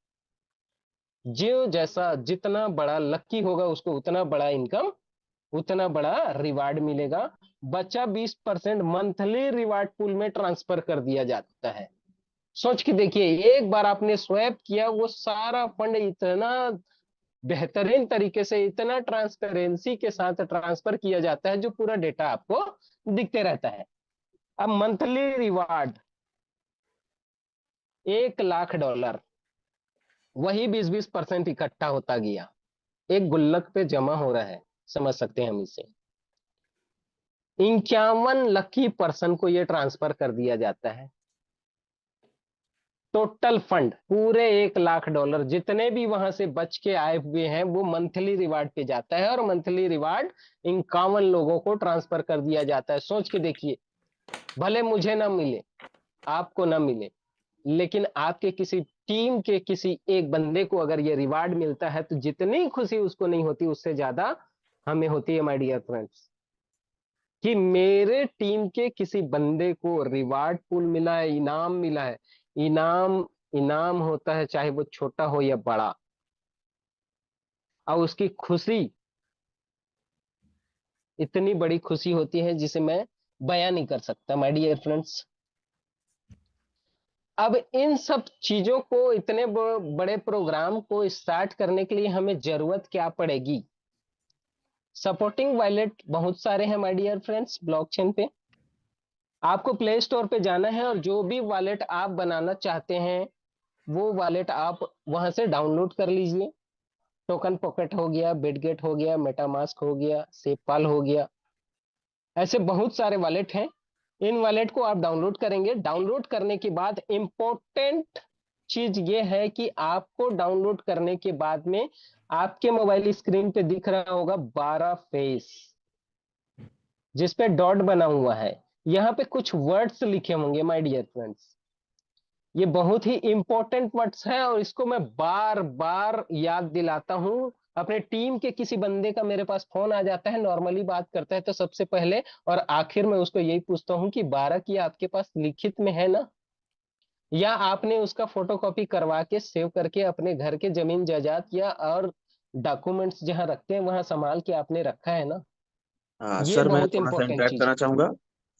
जो जैसा जितना बड़ा लक्की होगा, उसको उतना बड़ा इनकम, उतना बड़ा रिवार्ड मिलेगा। बचा 20% मंथली रिवार्ड पूल में ट्रांसफर कर दिया जाता है। सोच के देखिए, एक बार आपने स्वैप किया, वो सारा फंड इतना बेहतरीन तरीके से, इतना ट्रांसपेरेंसी के साथ ट्रांसफर किया जाता है, जो पूरा डेटा आपको दिखते रहता है। अब मंथली रिवार्ड $1,00,000, वही 20-20% इकट्ठा होता गया, एक गुल्लक पे जमा हो रहा है। समझ सकते हैं हम इसे। 51 लकी पर्सन को यह ट्रांसफर कर दिया जाता है। टोटल फंड पूरे $1,00,000 जितने भी वहां से बच के आए हुए हैं, वो मंथली रिवार्ड पे जाता है, और मंथली रिवार्ड 51 लोगों को ट्रांसफर कर दिया जाता है। सोच के देखिए, भले मुझे ना मिले, आपको ना मिले, लेकिन आपके किसी टीम के किसी एक बंदे को अगर ये रिवार्ड मिलता है, तो जितनी खुशी उसको नहीं होती, उससे ज्यादा हमें होती है माय डियर फ्रेंड्स, कि मेरे टीम के किसी बंदे को रिवार्ड पूल मिला है, इनाम मिला है। इनाम, इनाम होता है, चाहे वो छोटा हो या बड़ा, और उसकी खुशी इतनी बड़ी खुशी होती है, जिसे मैं बयां नहीं कर सकता माय डियर फ्रेंड्स। अब इन सब चीजों को, इतने बड़े प्रोग्राम को स्टार्ट करने के लिए हमें जरूरत क्या पड़ेगी? सपोर्टिंग वॉलेट बहुत सारे हैं माय डियर फ्रेंड्स ब्लॉकचेन पे। आपको प्ले स्टोर पे जाना है, और जो भी वॉलेट आप बनाना चाहते हैं, वो वॉलेट आप वहां से डाउनलोड कर लीजिए। टोकन पॉकेट हो गया, बिटगेट हो गया, मेटामास्क हो गया, सेपपाल हो गया, ऐसे बहुत सारे वॉलेट हैं। इन वॉलेट को आप डाउनलोड करेंगे। डाउनलोड करने के बाद इंपॉर्टेंट चीज ये है कि आपको डाउनलोड करने के बाद में आपके मोबाइल स्क्रीन पे दिख रहा होगा 12 फेस। जिसपे डॉट बना हुआ है, यहाँ पे कुछ वर्ड्स लिखे होंगे माय डियर फ्रेंड्स। ये बहुत ही इंपॉर्टेंट वर्ड्स है और इसको मैं बार बार याद दिलाता हूं। अपने टीम के किसी बंदे का मेरे पास फोन आ जाता है, नॉर्मली बात करता है, तो सबसे पहले और आखिर में उसको यही पूछता हूं कि 12 की आपके पास लिखित में है ना, या आपने उसका फोटोकॉपी करवा के सेव करके अपने घर के जमीन जायदाद या और डॉक्यूमेंट्स जहां रखते हैं वहां संभाल के आपने रखा है ना। ये सर मैं बहुत थोड़ा सा इंपॉर्टेंट इंटरेक्ट चीज करना चाहूंगा।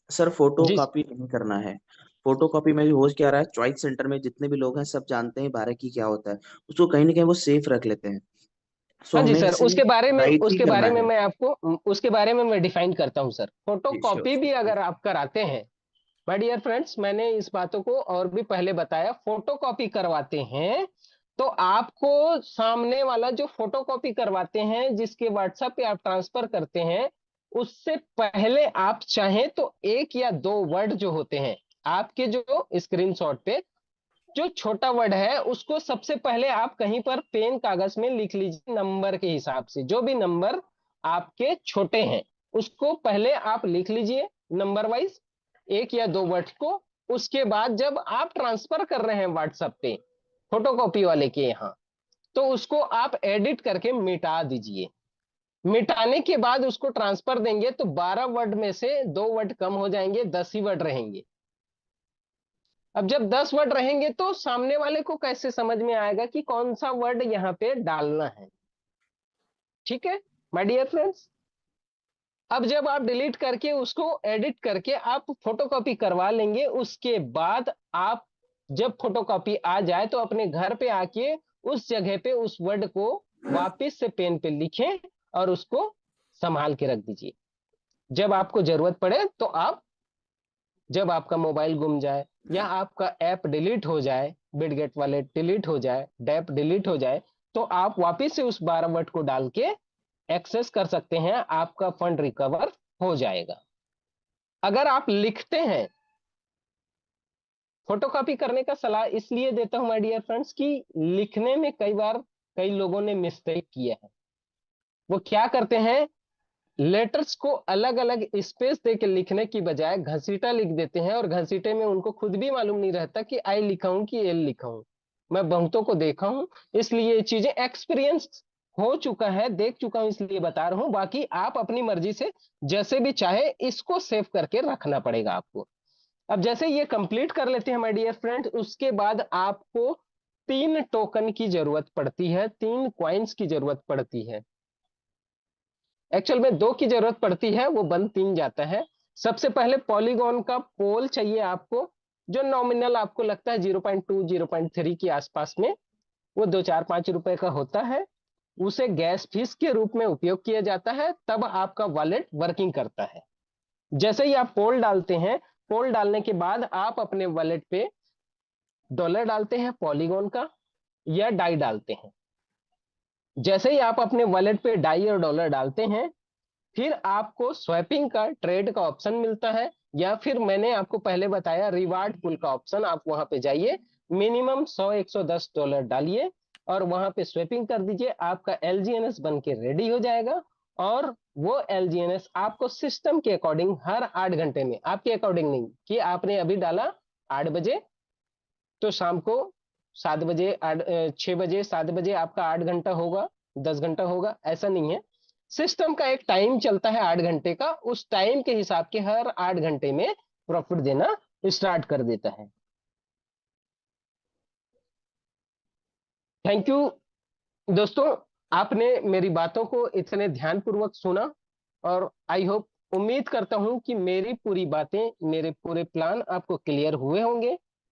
सर फोटो है जी। कॉपी नहीं करना है। फोटो कॉपी में भी हो क्या रहा है, चॉइस सेंटर में जितने भी लोग हैं सब जानते हैं 12 की क्या होता है, उसको कहीं ना कहीं वो सेफ रख लेते हैं। सो हाँ जी हमें सर, इसे राइट ही उसके करना बारे में है। मैं आपको उसके बारे में मैं डिफाइन करता हूँ सर। जी श्योर फोटोकॉपी भी श्योर। अगर आप कराते हैं, माय डियर फ्रेंड्स, मैंने इस बातों को और भी पहले बताया, फोटोकॉपी करवाते हैं तो आपको सामने वाला जो फोटोकॉपी करवाते हैं, जिसके व्हाट्सएप पे आप ट्रांसफर करते हैं, उससे पहले आप चाहें तो एक या दो वर्ड जो होते हैं आपके जो स्क्रीनशॉट पे जो छोटा वर्ड है, उसको सबसे पहले आप कहीं पर पेन कागज में लिख लीजिए, नंबर के हिसाब से जो भी नंबर आपके छोटे हैं उसको पहले आप लिख लीजिए नंबर वाइज, एक या दो वर्ड को। उसके बाद जब आप ट्रांसफर कर रहे हैं व्हाट्सएप पे फोटोकॉपी वाले के यहाँ, तो उसको आप एडिट करके मिटा दीजिए। मिटाने के बाद उसको ट्रांसफर देंगे तो 12 वर्ड में से दो वर्ड कम हो जाएंगे, 10 ही वर्ड रहेंगे। अब जब 10 वर्ड रहेंगे तो सामने वाले को कैसे समझ में आएगा कि कौन सा वर्ड यहाँ पे डालना है। ठीक है माय डियर फ्रेंड्स। अब जब आप डिलीट करके उसको एडिट करके आप फोटोकॉपी करवा लेंगे, उसके बाद आप जब फोटोकॉपी आ जाए तो अपने घर पे आके उस जगह पे उस वर्ड को वापस से पेन पे लिखें और उसको संभाल के रख दीजिए। जब आपको जरूरत पड़े तो आप, जब आपका मोबाइल गुम जाए या आपका ऐप डिलीट हो जाए, बिटगेट वॉलेट डिलीट हो जाए, डैप डिलीट हो जाए, तो आप वापिस से उस 12 वर्ड को डाल के एक्सेस कर सकते हैं, आपका फंड रिकवर हो जाएगा। अगर आप लिखते हैं, फोटोकॉपी करने का सलाह इसलिए देता हूं माय डियर फ्रेंड्स कि लिखने में कई बार कई लोगों ने मिस्टेक किया है। वो क्या करते हैं, लेटर्स को अलग अलग स्पेस देके लिखने की बजाय घसीटा लिख देते हैं, और घसीटे में उनको खुद भी मालूम नहीं रहता कि आई लिखा हूं कि एल लिखा हूं। मैं बहुतों को देखा हूं, इसलिए ये चीजें एक्सपीरियंस हो चुका है, देख चुका हूं, इसलिए बता रहा हूं। बाकी आप अपनी मर्जी से जैसे भी चाहे इसको सेव करके रखना पड़ेगा आपको। अब जैसे ये कंप्लीट कर लेते हैं माय डियर फ्रेंड, उसके बाद आपको 3 टोकन की जरूरत पड़ती है, 3 क्वाइंस की जरूरत पड़ती है। एक्चुअल में 2 की जरूरत पड़ती है, वो बन 3 जाता है। सबसे पहले पॉलीगॉन का पोल चाहिए आपको, जो नॉमिनल आपको लगता है 0.2 0.3 के आसपास में, वो 2 4 5 रुपए का होता है। उसे गैस फीस के रूप में उपयोग किया जाता है, तब आपका वॉलेट वर्किंग करता है। जैसे ही आप पोल डालते हैं, पोल डालने के बाद आप अपने वॉलेट पे डॉलर डालते हैं पॉलीगॉन का या डाई डालते हैं। जैसे ही आप अपने वॉलेट पे डाई और डॉलर डालते हैं, फिर आपको स्वैपिंग का ट्रेड का ऑप्शन मिलता है, या फिर मैंने आपको पहले बताया रिवार्ड पुल का ऑप्शन, आप वहां पे जाइए, मिनिमम 100 110 डॉलर डालिए और वहां पे स्वैपिंग कर दीजिए, आपका एलजीएनएस बन के रेडी हो जाएगा। और वो एलजीएनएस आपको सिस्टम के अकॉर्डिंग हर 8 घंटे में, आपके अकॉर्डिंग नहीं कि आपने अभी डाला 8 बजे तो शाम को 7 बजे, 6 बजे, 7 बजे आपका 8 घंटा होगा, 10 घंटा होगा, ऐसा नहीं है। सिस्टम का एक टाइम चलता है 8 घंटे का, उस टाइम के हिसाब के हर 8 घंटे में प्रॉफिट देना स्टार्ट कर देता है। थैंक यू दोस्तों, आपने मेरी बातों को इतने ध्यानपूर्वक सुना, और आई होप, उम्मीद करता हूं कि मेरी पूरी बातें, मेरे पूरे प्लान आपको क्लियर हुए होंगे।